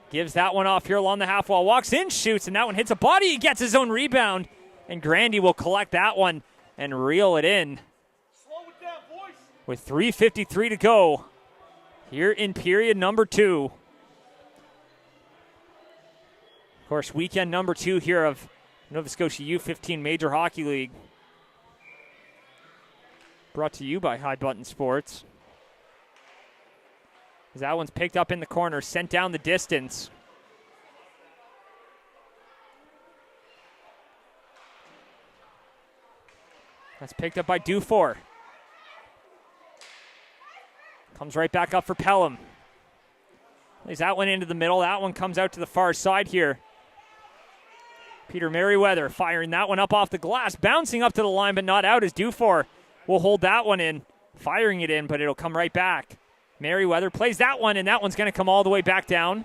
gives that one off here along the half wall. Walks in, shoots, and that one hits a body. He gets his own rebound. And Grandy will collect that one and reel it in. Slow it down, boys. With 3:53 to go here in period number 2. Of course, weekend number 2 here of Nova Scotia U15 Major Hockey League. Brought to you by High Button Sports. As that one's picked up in the corner, sent down the distance. That's picked up by Dufour. Comes right back up for Pelham. Plays that one into the middle. That one comes out to the far side here. Peter Merriweather firing that one up off the glass. Bouncing up to the line, but not out as Dufour will hold that one in. Firing it in, but it'll come right back. Merriweather plays that one, and that one's going to come all the way back down.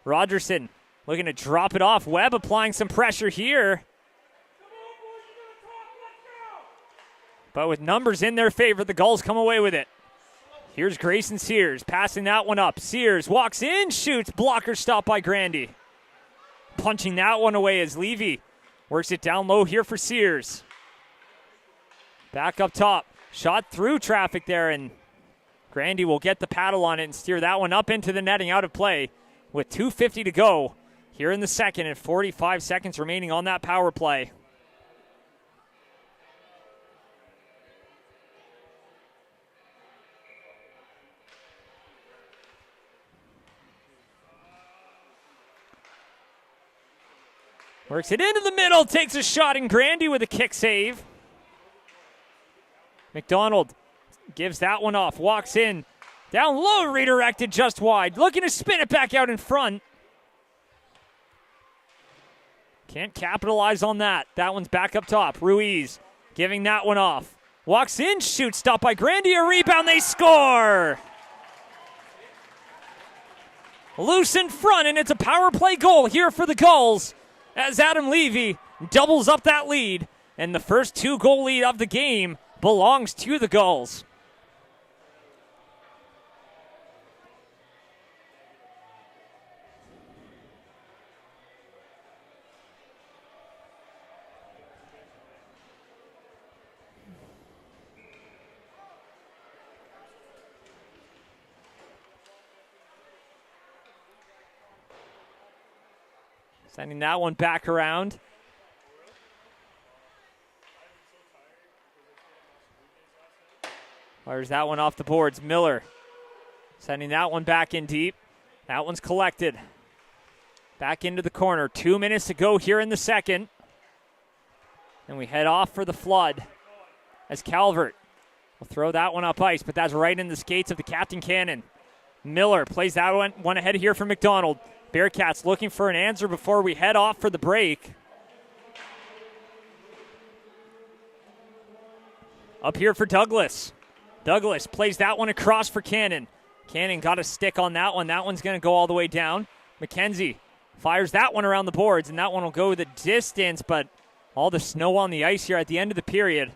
Rogerson looking to drop it off. Webb applying some pressure here. But with numbers in their favor, the Gulls come away with it. Here's Grayson Sears passing that one up. Sears walks in, shoots. Blocker stop by Grandy. Punching that one away as Levy works it down low here for Sears. Back up top. Shot through traffic there, and Grandy will get the paddle on it and steer that one up into the netting, out of play with 2:50 to go here in the second and 45 seconds remaining on that power play. Works it into the middle, takes a shot, and Grandy with a kick save. McDonald gives that one off, walks in, down low, redirected just wide, looking to spin it back out in front. Can't capitalize on that. That one's back up top. Ruiz giving that one off. Walks in, shoots, stopped by Grandy, a rebound, they score! Loose in front, and it's a power play goal here for the Gulls as Adam Levy doubles up that lead, and the first 2-goal lead of the game belongs to the Gulls. Sending that one back around. Fires that one off the boards. Miller sending that one back in deep. That one's collected. Back into the corner. 2 minutes to go here in the second. And we head off for the flood as Calvert will throw that one up ice, but that's right in the skates of the Captain Cannon. Miller plays that one ahead here for McDonald. Bearcats looking for an answer before we head off for the break. Up here for Douglas. Douglas plays that one across for Cannon. Cannon got a stick on that one. That one's going to go all the way down. McKenzie fires that one around the boards, and that one will go the distance, but all the snow on the ice here at the end of the period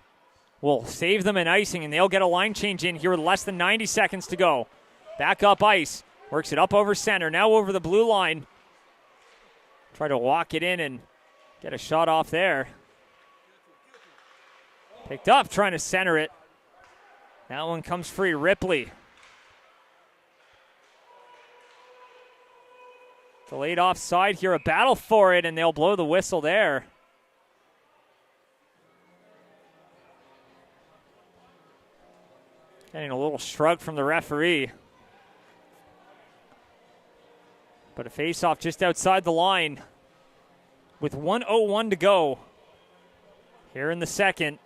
will save them an icing, and they'll get a line change in here with less than 90 seconds to go. Back up ice. Works it up over center. Now over the blue line. Try to walk it in and get a shot off there. Picked up, trying to center it. That one comes free. Ripley. Delayed offside here. A battle for it, and they'll blow the whistle there. Getting a little shrug from the referee. But a face-off just outside the line with 1:01 to go here in the second.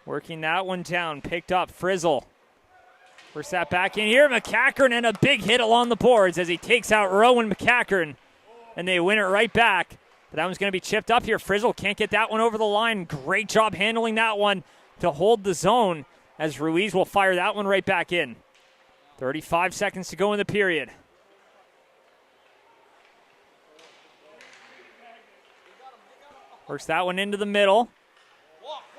Working that one down, picked up Frizzle. First that back in here, McCackern, and a big hit along the boards as he takes out Rowan McCackern, and they win it right back. But that one's going to be chipped up here. Frizzle can't get that one over the line. Great job handling that one to hold the zone as Ruiz will fire that one right back in. 35 seconds to go in the period. Works that one into the middle.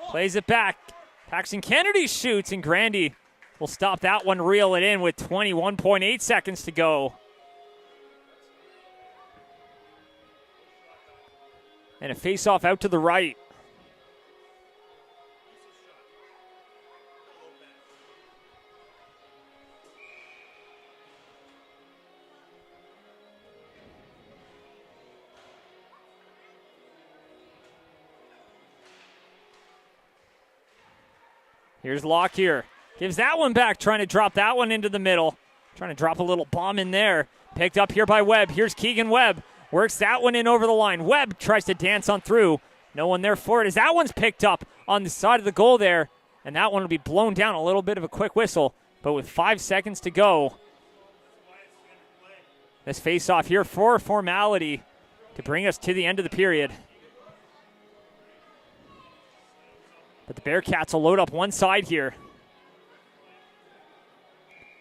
Plays it back. Paxton Kennedy shoots, and Grandy will stop that one, reel it in with 21.8 seconds to go. And a face-off out to the right. Here's Locke here. Gives that one back, trying to drop that one into the middle. Trying to drop a little bomb in there. Picked up here by Webb. Here's Keegan Webb. Works that one in over the line. Webb tries to dance on through. No one there for it as that one's picked up on the side of the goal there. And that one will be blown down, a little bit of a quick whistle. But with 5 seconds to go, this face-off here for formality to bring us to the end of the period. But the Bearcats will load up one side here,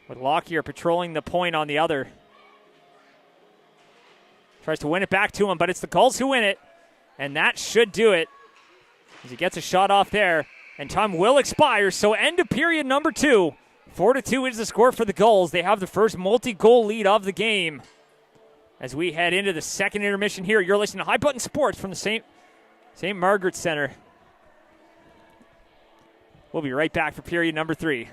with Lockyer patrolling the point on the other. Tries to win it back to him, but it's the Gulls who win it. And that should do it, as he gets a shot off there. And time will expire, so end of period number 2. 4-2 is the score for the Gulls. They have the first multi-goal lead of the game. As we head into the second intermission here, you're listening to High Button Sports from the St. Margaret's Center. We'll be right back for period number 3.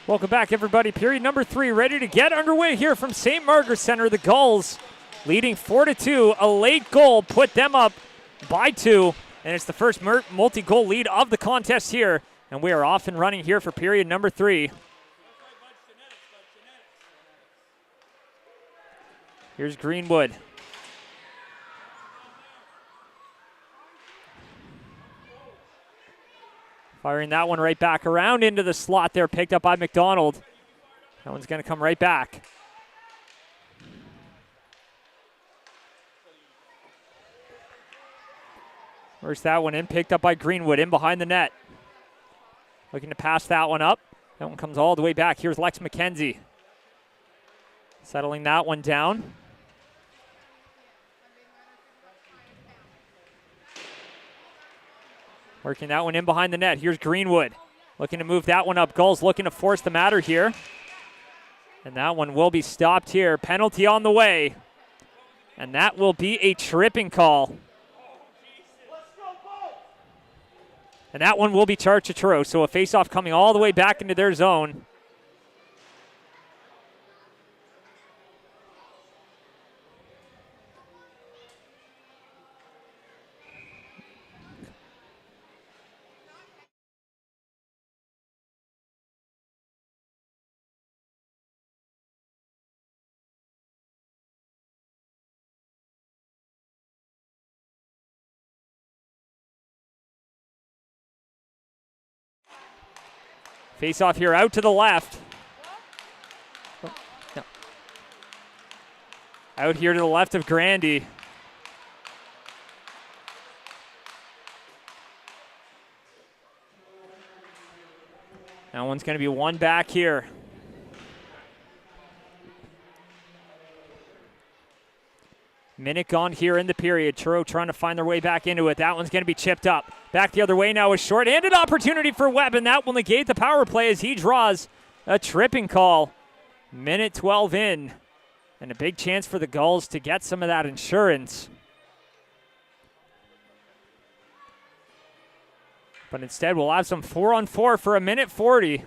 Welcome back, everybody. Period number 3 ready to get underway here from St. Margaret Center. The Gulls leading 4-2. A late goal put them up by 2, and it's the first multi-goal lead of the contest here. And we are off and running here for period number 3. Here's Greenwood. Firing that one right back around into the slot there, picked up by McDonald. That one's going to come right back. Where's that one in? Picked up by Greenwood in behind the net. Looking to pass that one up. That one comes all the way back. Here's Lex McKenzie. Settling that one down. Working that one in behind the net. Here's Greenwood. Looking to move that one up. Gulls looking to force the matter here. And that one will be stopped here. Penalty on the way. And that will be a tripping call. And that one will be charged to Turo. So a face-off coming all the way back into their zone. Face off here out to the left. Oh, no. Out here to the left of Grandy. That one's going to be one back here. Minute gone here in the period. Truro trying to find their way back into it. That one's going to be chipped up. Back the other way now is short-handed opportunity for Webb, and that will negate the power play as he draws a tripping call. Minute 12 in, and a big chance for the Gulls to get some of that insurance. But instead, we'll have some 4-on-4 for a minute 40.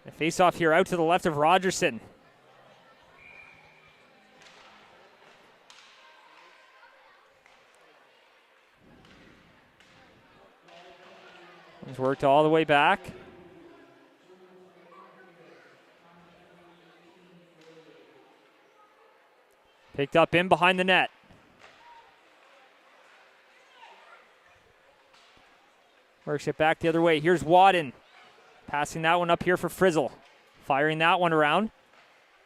A face-off here out to the left of Rogerson. He's worked all the way back. Picked up in behind the net. Works it back the other way. Here's Wadden. Passing that one up here for Frizzle. Firing that one around.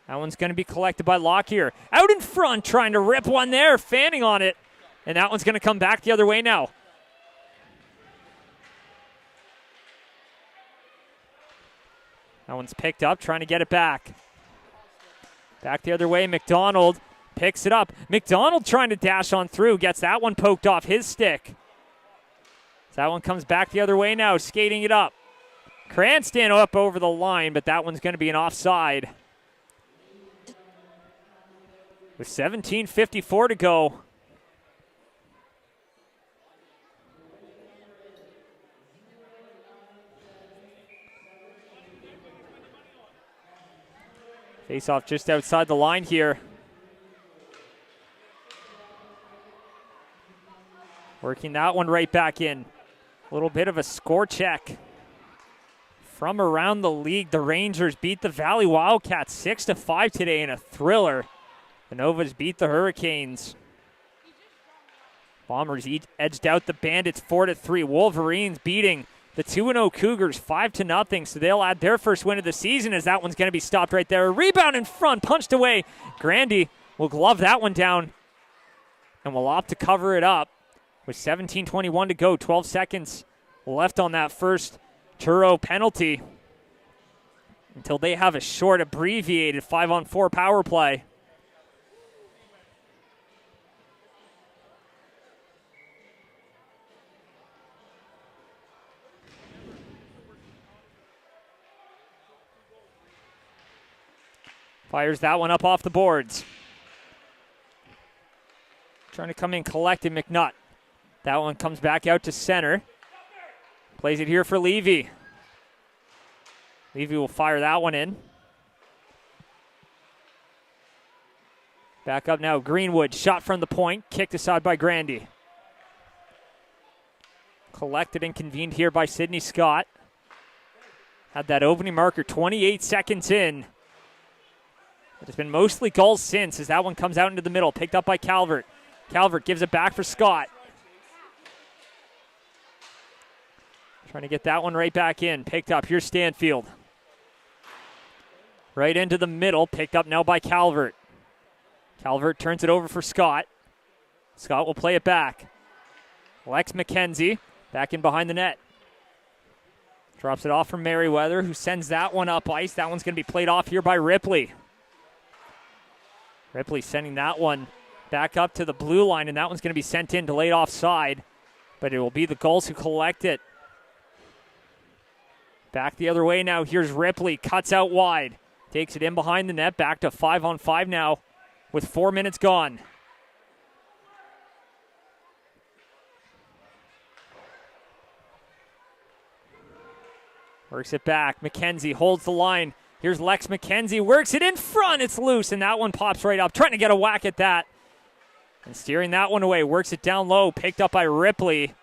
That one's going to be collected by Lockyer. Out in front, trying to rip one there, fanning on it. And that one's going to come back the other way now. That one's picked up, trying to get it back. Back the other way, McDonald picks it up. McDonald trying to dash on through, gets that one poked off his stick. So that one comes back the other way now, skating it up. Cranston up over the line, but that one's going to be an offside. With 17:54 to go. Face off just outside the line here. Working that one right back in. A little bit of a score check. From around the league, the Rangers beat the Valley Wildcats 6-5 today in a thriller. The Novas beat the Hurricanes. Bombers edged out the Bandits 4-3. Wolverines beating the 2-0 Cougars 5-0. So they'll add their first win of the season as that one's going to be stopped right there. A rebound in front, punched away. Grandy will glove that one down and will opt to cover it up with 17:21 to go. 12 seconds left on that first Turo penalty until they have a short, abbreviated 5-on-4 power play. Fires that one up off the boards. Trying to come in collected, McNutt. That one comes back out to center. Plays it here for Levy. Levy will fire that one in. Back up now, Greenwood. Shot from the point. Kicked aside by Grandy. Collected and convened here by Sidney Scott. Had that opening marker 28 seconds in. It's been mostly Gulls since as that one comes out into the middle. Picked up by Calvert. Calvert gives it back for Scott. Trying to get that one right back in. Picked up. Here's Stanfield. Right into the middle. Picked up now by Calvert. Calvert turns it over for Scott. Scott will play it back. Lex McKenzie back in behind the net. Drops it off from Merriweather, who sends that one up ice. That one's going to be played off here by Ripley. Ripley sending that one back up to the blue line, and that one's going to be sent in delayed offside. But it will be the Gulls who collect it. Back the other way now. Here's Ripley. Cuts out wide. Takes it in behind the net. Back to 5-on-5 now with 4 minutes gone. Works it back. McKenzie holds the line. Here's Lex McKenzie. Works it in front. It's loose, and that one pops right up. Trying to get a whack at that. And steering that one away. Works it down low. Picked up by Ripley.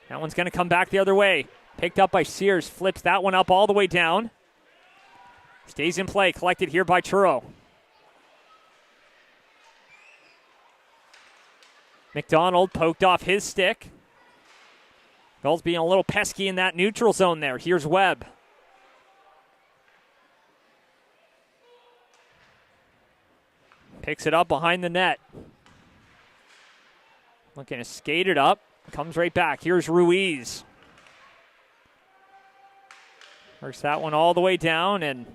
That one's going to come back the other way. Picked up by Sears. Flips that one up all the way down. Stays in play. Collected here by Turo. McDonald poked off his stick. Gulls being a little pesky in that neutral zone there. Here's Webb. Picks it up behind the net. Looking to skate it up. Comes right back. Here's Ruiz. Works that one all the way down, and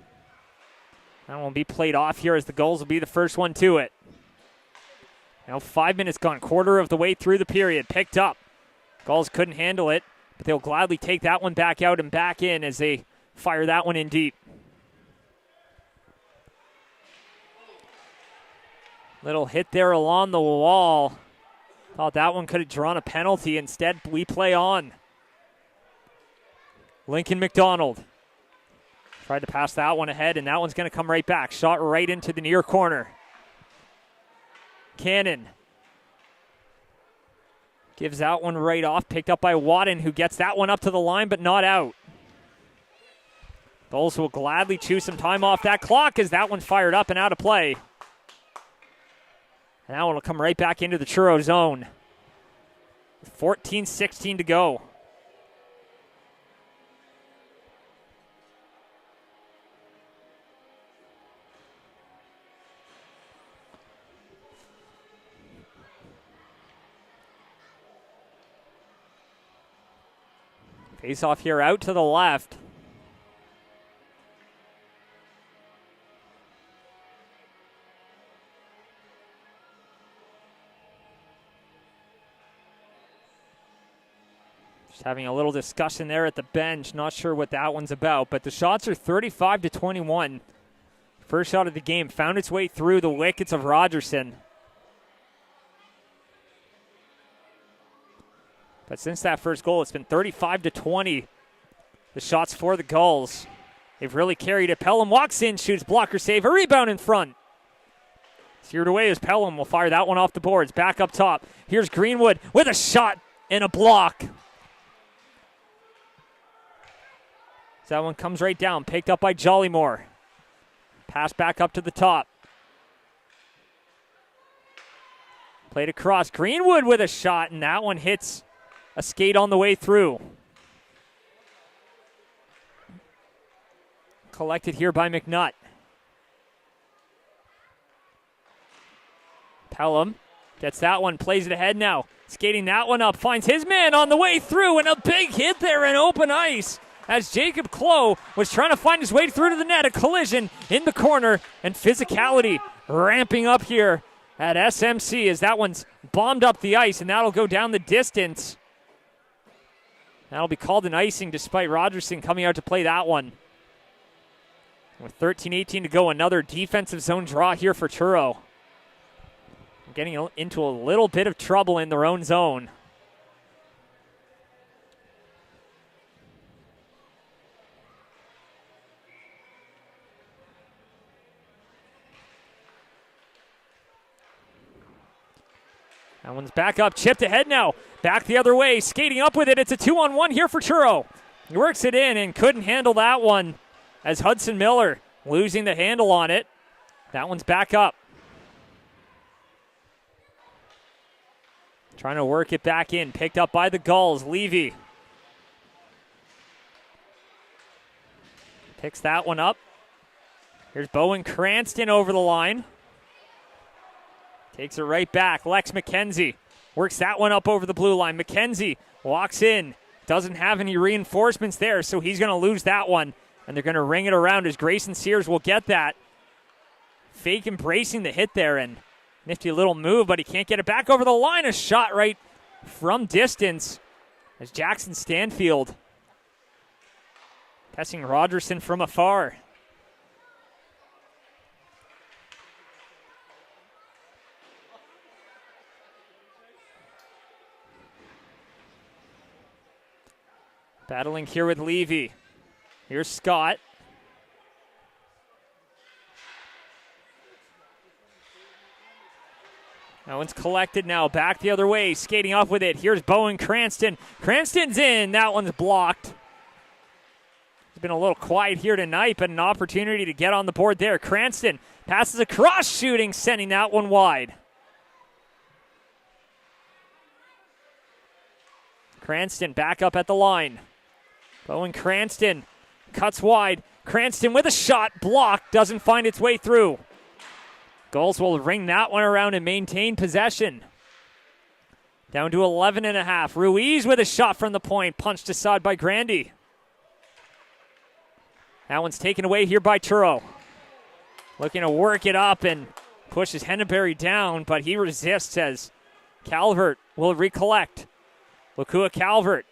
that one will be played off here as the Gulls will be the first one to it. Now 5 minutes gone, quarter of the way through the period. Picked up. Gulls couldn't handle it, but they'll gladly take that one back out and back in as they fire that one in deep. Little hit there along the wall. Thought that one could have drawn a penalty. Instead, we play on. Lincoln McDonald tried to pass that one ahead, and that one's going to come right back. Shot right into the near corner. Cannon gives that one right off. Picked up by Wadden, who gets that one up to the line, but not out. Gulls will gladly chew some time off that clock as that one's fired up and out of play. And that one will come right back into the Truro zone. 14:16 to go. Face off here out to the left. Just having a little discussion there at the bench. Not sure what that one's about, but the shots are 35-21. First shot of the game found its way through the wickets of Rogerson. But since that first goal, it's been 35-20. The shots for the Gulls. They've really carried it. Pelham walks in, shoots, blocker save, a rebound in front. Steered away as Pelham will fire that one off the boards. Back up top. Here's Greenwood with a shot and a block. So that one comes right down. Picked up by Jollymore. Pass back up to the top. Played across. Greenwood with a shot, and that one hits a skate on the way through. Collected here by McNutt. Pelham gets that one, plays it ahead now. Skating that one up, finds his man on the way through, and a big hit there in open ice as Jacob Clough was trying to find his way through to the net. A collision in the corner, and physicality ramping up here at SMC as that one's bombed up the ice, and that'll go down the distance. That'll be called an icing despite Rogerson coming out to play that one. With 13:18 to go, another defensive zone draw here for Truro. Getting into a little bit of trouble in their own zone. That one's back up, chipped ahead now. Back the other way, skating up with it. It's a 2-on-1 here for Turo. He works it in and couldn't handle that one as Hudson Miller losing the handle on it. That one's back up. Trying to work it back in. Picked up by the Gulls. Levy picks that one up. Here's Bowen Cranston over the line. Takes it right back. Lex McKenzie works that one up over the blue line. McKenzie walks in. Doesn't have any reinforcements there, so he's going to lose that one. And they're going to ring it around as Grayson Sears will get that. Fake embracing the hit there, and nifty little move, but he can't get it back over the line. A shot right from distance as Jackson Stanfield passing Rogerson from afar. Battling here with Levy. Here's Scott. That one's collected now. Back the other way. Skating off with it. Here's Bowen Cranston. Cranston's in. That one's blocked. He's been a little quiet here tonight, but an opportunity to get on the board there. Cranston passes across, shooting, sending that one wide. Cranston back up at the line. Bowen Cranston cuts wide. Cranston with a shot. Blocked. Doesn't find its way through. Gulls will ring that one around and maintain possession. Down to 11.5. Ruiz with a shot from the point. Punched aside by Grandy. That one's taken away here by Turo. Looking to work it up and pushes Henneberry down, but he resists as Calvert will recollect. Lakua Calvert.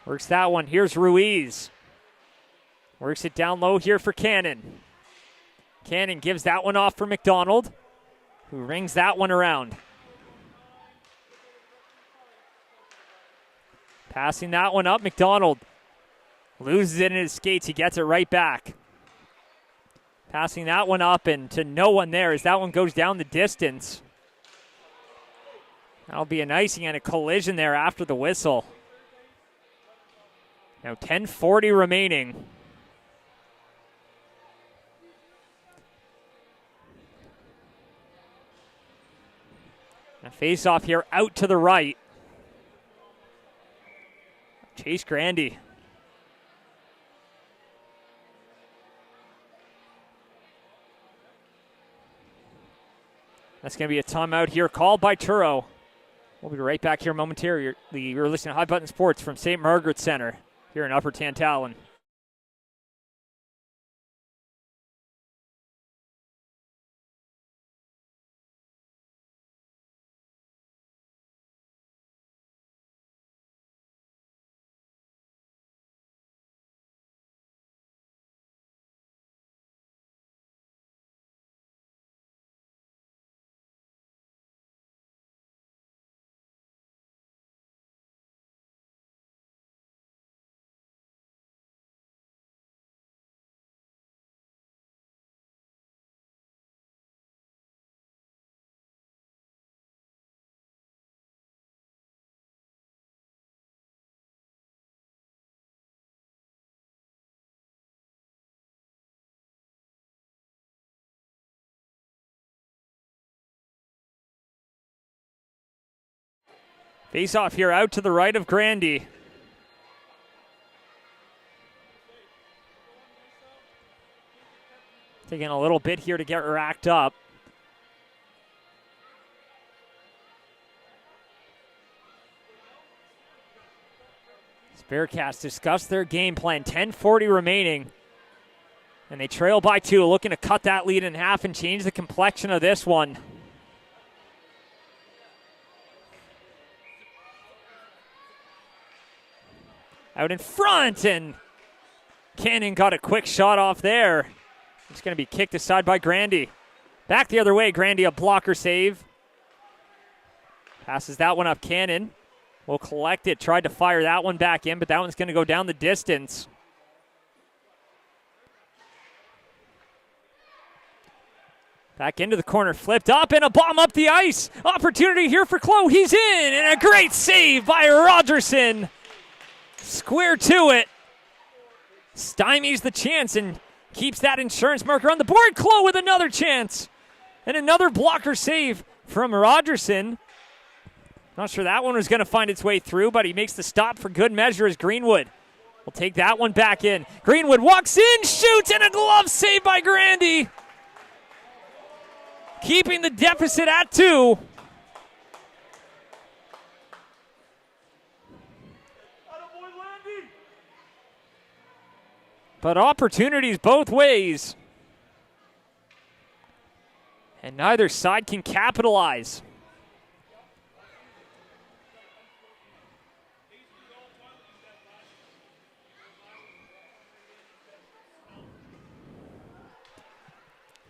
Works that one. Here's Ruiz. Works it down low here for Cannon. Cannon gives that one off for McDonald, who rings that one around. Passing that one up. McDonald loses it in his skates. He gets it right back. Passing that one up and to no one there as that one goes down the distance. That'll be an icing and a collision there after the whistle. Now 10:40 remaining. A face-off here out to the right. Chase Grandy. That's going to be a timeout here called by Turo. We'll be right back here momentarily. You're listening to High Button Sports from St. Margaret's Center here in Upper Tantallon. Face off here out to the right of Grandy. Taking a little bit here to get racked up. Bearcats discuss their game plan. 10:40 remaining. And they trail by 2, looking to cut that lead in half and change the complexion of this one. Out in front, and Cannon got a quick shot off there. It's going to be kicked aside by Grandy. Back the other way, Grandy, a blocker save. Passes that one up, Cannon. Will collect it, tried to fire that one back in, but that one's going to go down the distance. Back into the corner, flipped up, and a bomb up the ice. Opportunity here for Clough. He's in, and a great save by Rogerson. Square to it. Stymies the chance and keeps that insurance marker on the board. Clough with another chance. And another blocker save from Rogerson. Not sure that one was going to find its way through, but he makes the stop for good measure as Greenwood will take that one back in. Greenwood walks in, shoots, and a glove save by Grandy. Keeping the deficit at 2. But opportunities both ways. And neither side can capitalize.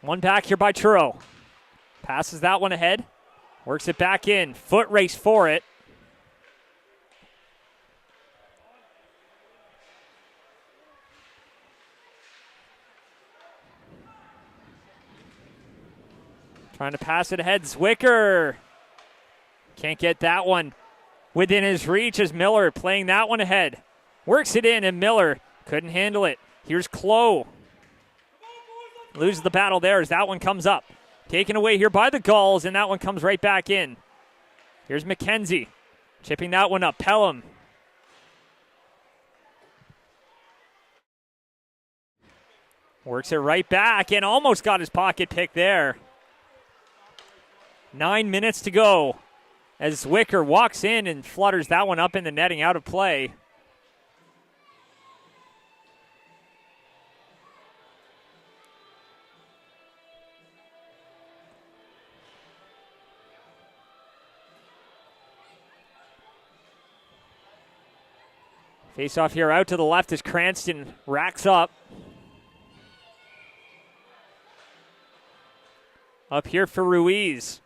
One back here by Turo. Passes that one ahead. Works it back in. Foot race for it. Trying to pass it ahead. Zwicker. Can't get that one within his reach as Miller playing that one ahead. Works it in, and Miller couldn't handle it. Here's Clough. Loses the battle there as that one comes up. Taken away here by the Gulls, and that one comes right back in. Here's McKenzie. Chipping that one up. Pelham. Works it right back and almost got his pocket pick there. 9 minutes to go as Zwicker walks in and flutters that one up in the netting, out of play. Face off here out to the left as Cranston racks up. Up here for Ruiz.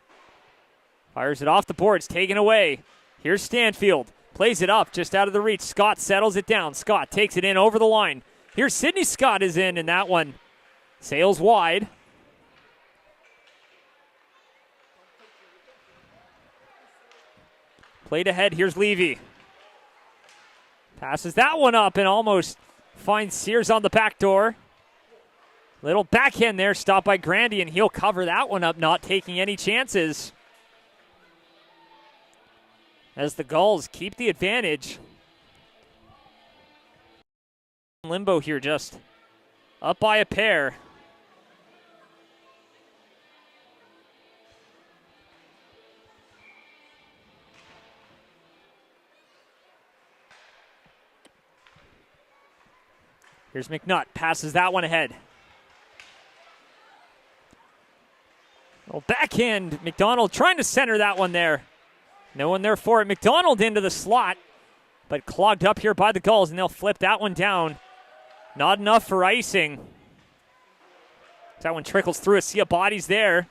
Fires it off the boards, taken away. Here's Stanfield. Plays it up just out of the reach. Scott settles it down. Scott takes it in over the line. Here's Sidney Scott is in, and that one sails wide. Played ahead. Here's Levy. Passes that one up and almost finds Sears on the back door. Little backhand there, stopped by Grandy, and he'll cover that one up, not taking any chances. As the Gulls keep the advantage. Limbo here, just up by a pair. Here's McNutt, passes that one ahead. Well, backhand, McDonald trying to center that one there. No one there for it. McDonald into the slot, but clogged up here by the Gulls, and they'll flip that one down. Not enough for icing. That one trickles through a sea of bodies there.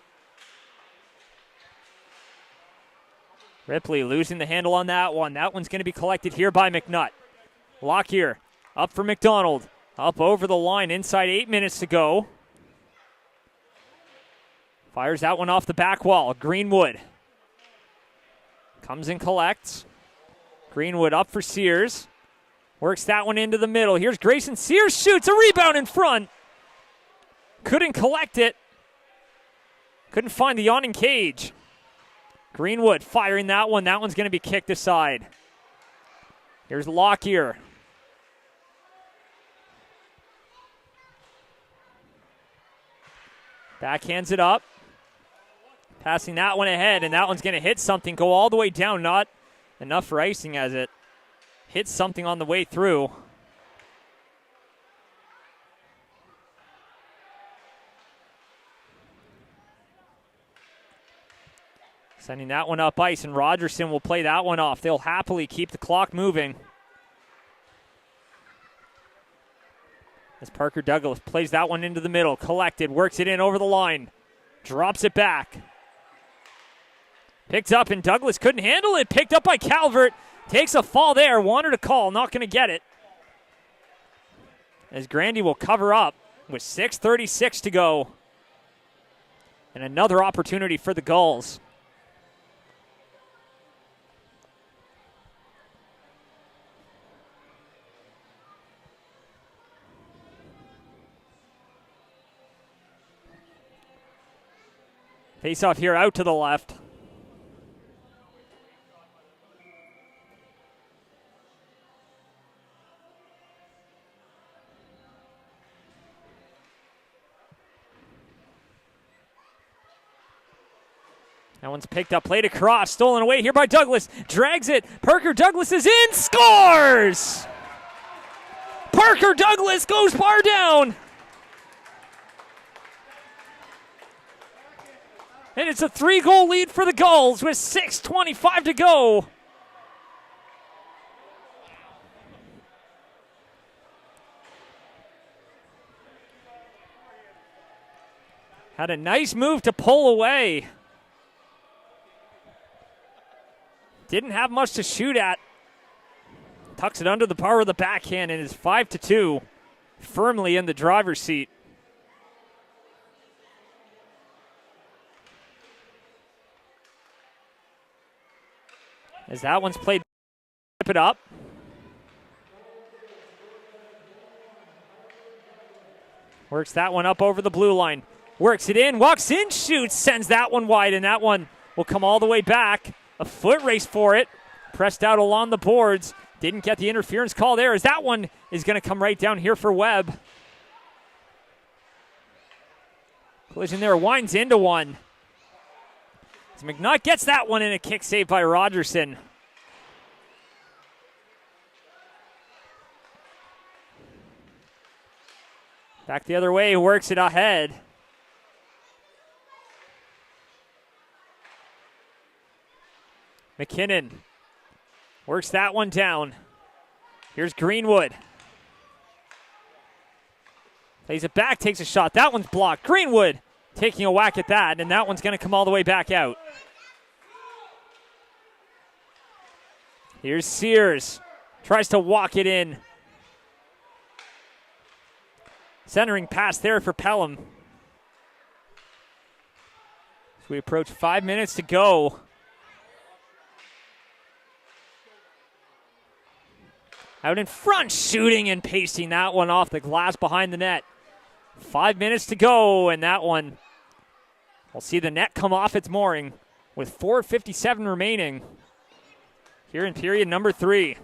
Ripley losing the handle on that one. That one's going to be collected here by McNutt. Lockyer up for McDonald. Up over the line, inside 8 minutes to go. Fires that one off the back wall. Greenwood comes and collects. Greenwood up for Sears. Works that one into the middle. Here's Grayson. Sears shoots a rebound in front. Couldn't collect it. Couldn't find the yawning cage. Greenwood firing that one. That one's going to be kicked aside. Here's Lockyer. Backhands it up. Passing that one ahead, and that one's going to hit something, go all the way down. Not enough for icing as it hits something on the way through. Sending that one up ice, and Rogerson will play that one off. They'll happily keep the clock moving. As Parker Douglas plays that one into the middle. Collected, works it in over the line. Drops it back. Picked up, and Douglas couldn't handle it. Picked up by Calvert. Takes a fall there. Wanted a call, not going to get it. As Grandy will cover up with 6:36 to go. And another opportunity for the Gulls. Face off here out to the left. That one's picked up, played across, stolen away here by Douglas. Drags it. Parker Douglas is in, scores! Parker Douglas goes bar down. And it's a 3-goal lead for the Gulls with 6:25 to go. Had a nice move to pull away. Didn't have much to shoot at. Tucks it under the power of the backhand and is 5-2, firmly in the driver's seat. As that one's played, it up. Works that one up over the blue line. Works it in, walks in, shoots, sends that one wide, and that one will come all the way back. A foot race for it. Pressed out along the boards. Didn't get the interference call there, as that one is going to come right down here for Webb. Collision there, winds into one. As McNutt gets that one in, a kick save by Rogerson. Back the other way, works it ahead. McKinnon works that one down. Here's Greenwood. Plays it back, takes a shot. That one's blocked. Greenwood taking a whack at that, and that one's going to come all the way back out. Here's Sears. Tries to walk it in. Centering pass there for Pelham. As we approach 5 minutes to go. Out in front, shooting and pasting that one off the glass behind the net. 5 minutes to go, and that one, we'll see the net come off its mooring with 4:57 remaining here in period number 3.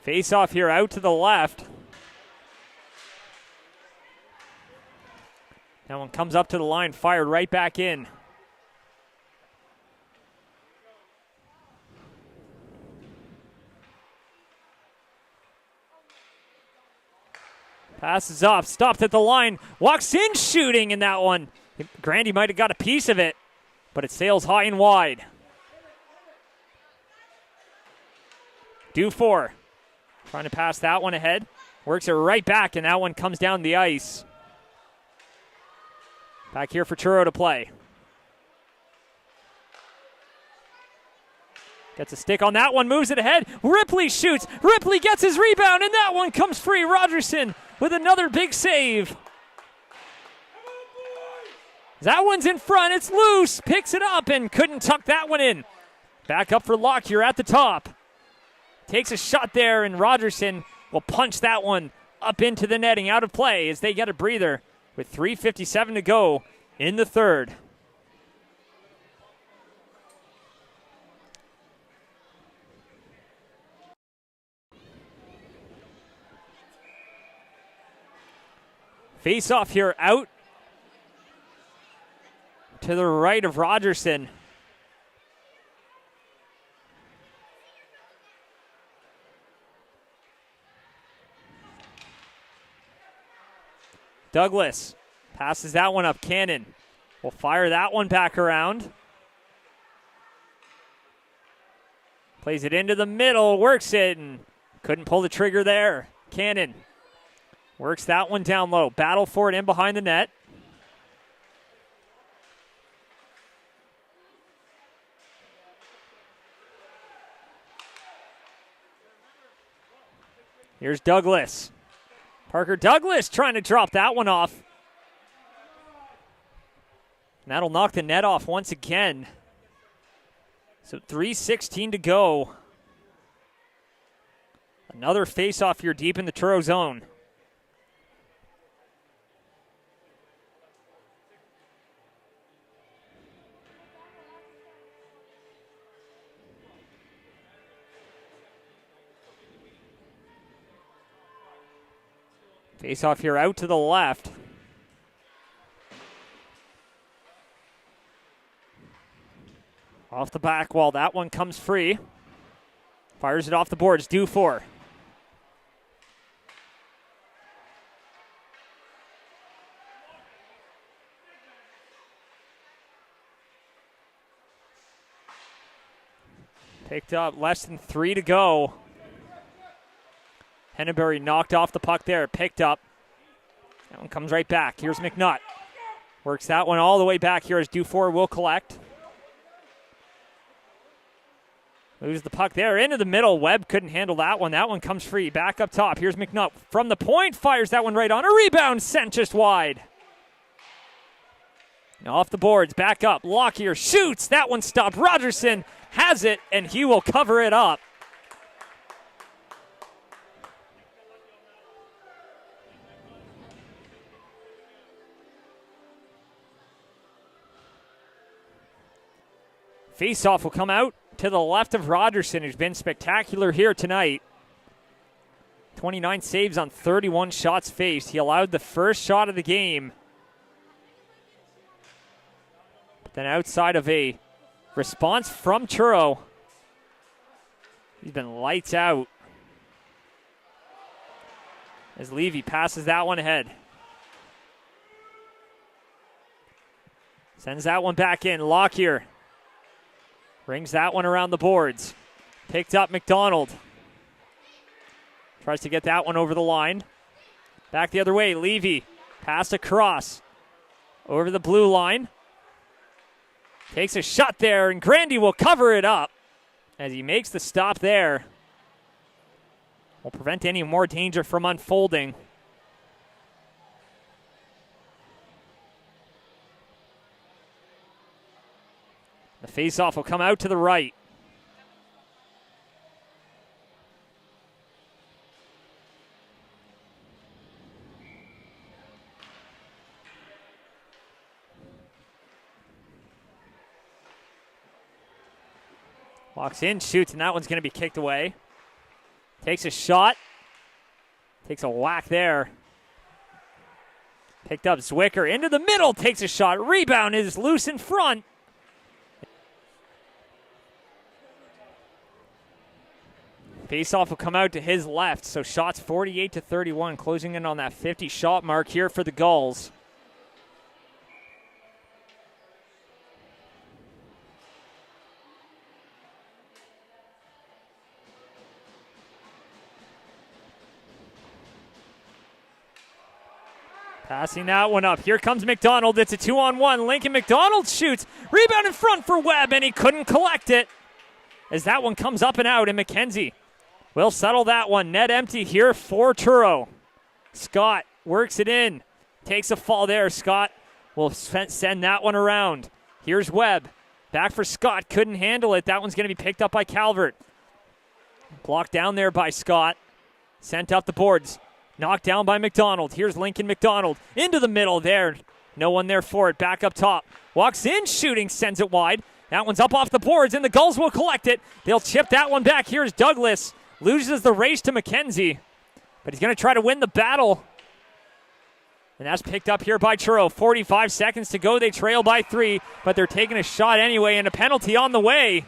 Face off here out to the left. That one comes up to the line, fired right back in. Passes off, stopped at the line, walks in shooting in that one. Grandy might have got a piece of it, but it sails high and wide. Dufour. Trying to pass that one ahead. Works it right back, and that one comes down the ice. Back here for Turo to play. Gets a stick on that one, moves it ahead. Ripley shoots. Ripley gets his rebound, and that one comes free. Rogerson with another big save. That one's in front. It's loose. Picks it up and couldn't tuck that one in. Back up for Lockyer at the top. Takes a shot there, and Rogerson will punch that one up into the netting, out of play as they get a breather with 3:57 to go in the third. Face off here out to the right of Rogerson. Douglas passes that one up. Cannon will fire that one back around. Plays it into the middle, works it, and couldn't pull the trigger there. Cannon works that one down low. Battle for it in behind the net. Here's Douglas. Parker Douglas trying to drop that one off. And that'll knock the net off once again. So 3:16 to go. Another face-off here deep in the Truro zone. Face-off here out to the left. Off the back wall, that one comes free. Fires it off the boards, due for. Picked up, less than 3 to go. Henneberry knocked off the puck there, picked up. That one comes right back. Here's McNutt. Works that one all the way back here as Dufour will collect. Moves the puck there into the middle. Webb couldn't handle that one. That one comes free. Back up top. Here's McNutt from the point. Fires that one right on. A rebound sent just wide. Off the boards. Back up. Lockyer shoots. That one stopped. Rogerson has it, and he will cover it up. Faceoff will come out to the left of Rogerson, who's been spectacular here tonight. 29 saves on 31 shots faced. He allowed the first shot of the game. But then outside of a response from Truro, he's been lights out. As Levy passes that one ahead. Sends that one back in. Lockyer brings that one around the boards. Picked up McDonald. Tries to get that one over the line. Back the other way. Levy. Pass across. Over the blue line. Takes a shot there, and Grandy will cover it up as he makes the stop there. Will prevent any more danger from unfolding. The faceoff will come out to the right. Walks in, shoots, and that one's going to be kicked away. Takes a shot. Takes a whack there. Picked up Zwicker into the middle, takes a shot. Rebound is loose in front. Faceoff will come out to his left, so shots 48 to 31, closing in on that 50-shot mark here for the Gulls. Passing that one up. Here comes McDonald. It's a 2-on-1. Lincoln McDonald shoots. Rebound in front for Webb, and he couldn't collect it as that one comes up and out, and McKenzie will settle that one. Net empty here for Truro. Scott works it in. Takes a fall there. Scott will send that one around. Here's Webb. Back for Scott. Couldn't handle it. That one's going to be picked up by Calvert. Blocked down there by Scott. Sent up the boards. Knocked down by McDonald. Here's Lincoln McDonald. Into the middle there. No one there for it. Back up top. Walks in, shooting, sends it wide. That one's up off the boards, and the Gulls will collect it. They'll chip that one back. Here's Douglas. Loses the race to McKenzie. But he's going to try to win the battle. And that's picked up here by Truro. 45 seconds to go. They trail by 3, but they're taking a shot anyway, and a penalty on the way.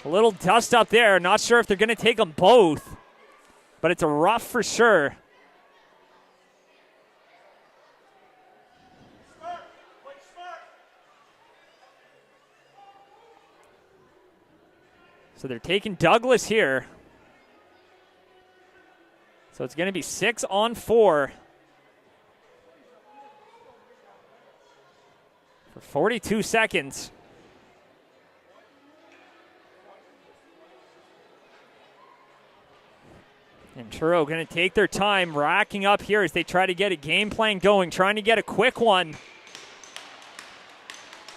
A little dust up there. Not sure if they're going to take them both. But it's a rough for sure. So they're taking Douglas here. So it's going to be 6-on-4 for 42 seconds. And Turo going to take their time, racking up here as they try to get a game plan going, trying to get a quick one.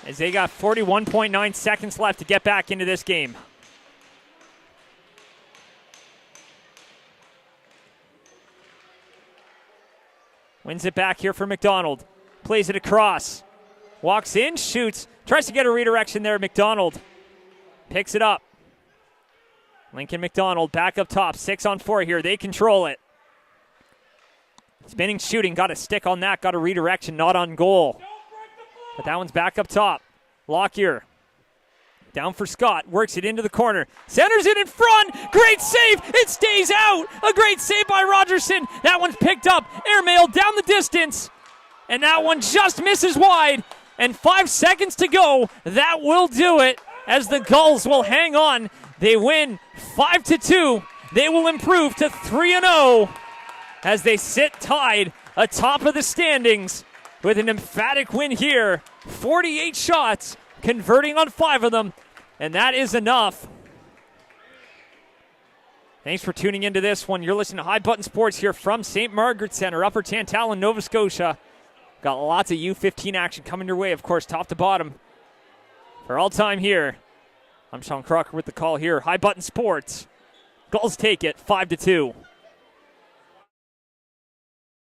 As they got 41.9 seconds left to get back into this game. Wins it back here for McDonald. Plays it across. Walks in, shoots. Tries to get a redirection there, McDonald. Picks it up. Lincoln McDonald back up top. 6-on-4 here. They control it. Spinning, shooting. Got a stick on that. Got a redirection. Not on goal. But that one's back up top. Lockyer. Down for Scott. Works it into the corner. Centers it in front. Great save. It stays out. A great save by Rogerson. That one's picked up. Airmail down the distance. And that one just misses wide. And 5 seconds to go. That will do it as the Gulls will hang on. They win 5-2. They will improve to 3-0 as they sit tied atop of the standings with an emphatic win here. 48 shots, converting on 5 of them, and that is enough. Thanks for tuning into this one. You're listening to High Button Sports here from St. Margaret Centre, Upper Tantallon, Nova Scotia. Got lots of U15 action coming your way, of course, top to bottom. For all time here, I'm Sean Crocker with the call here. High Button Sports. Gulls take it 5-2.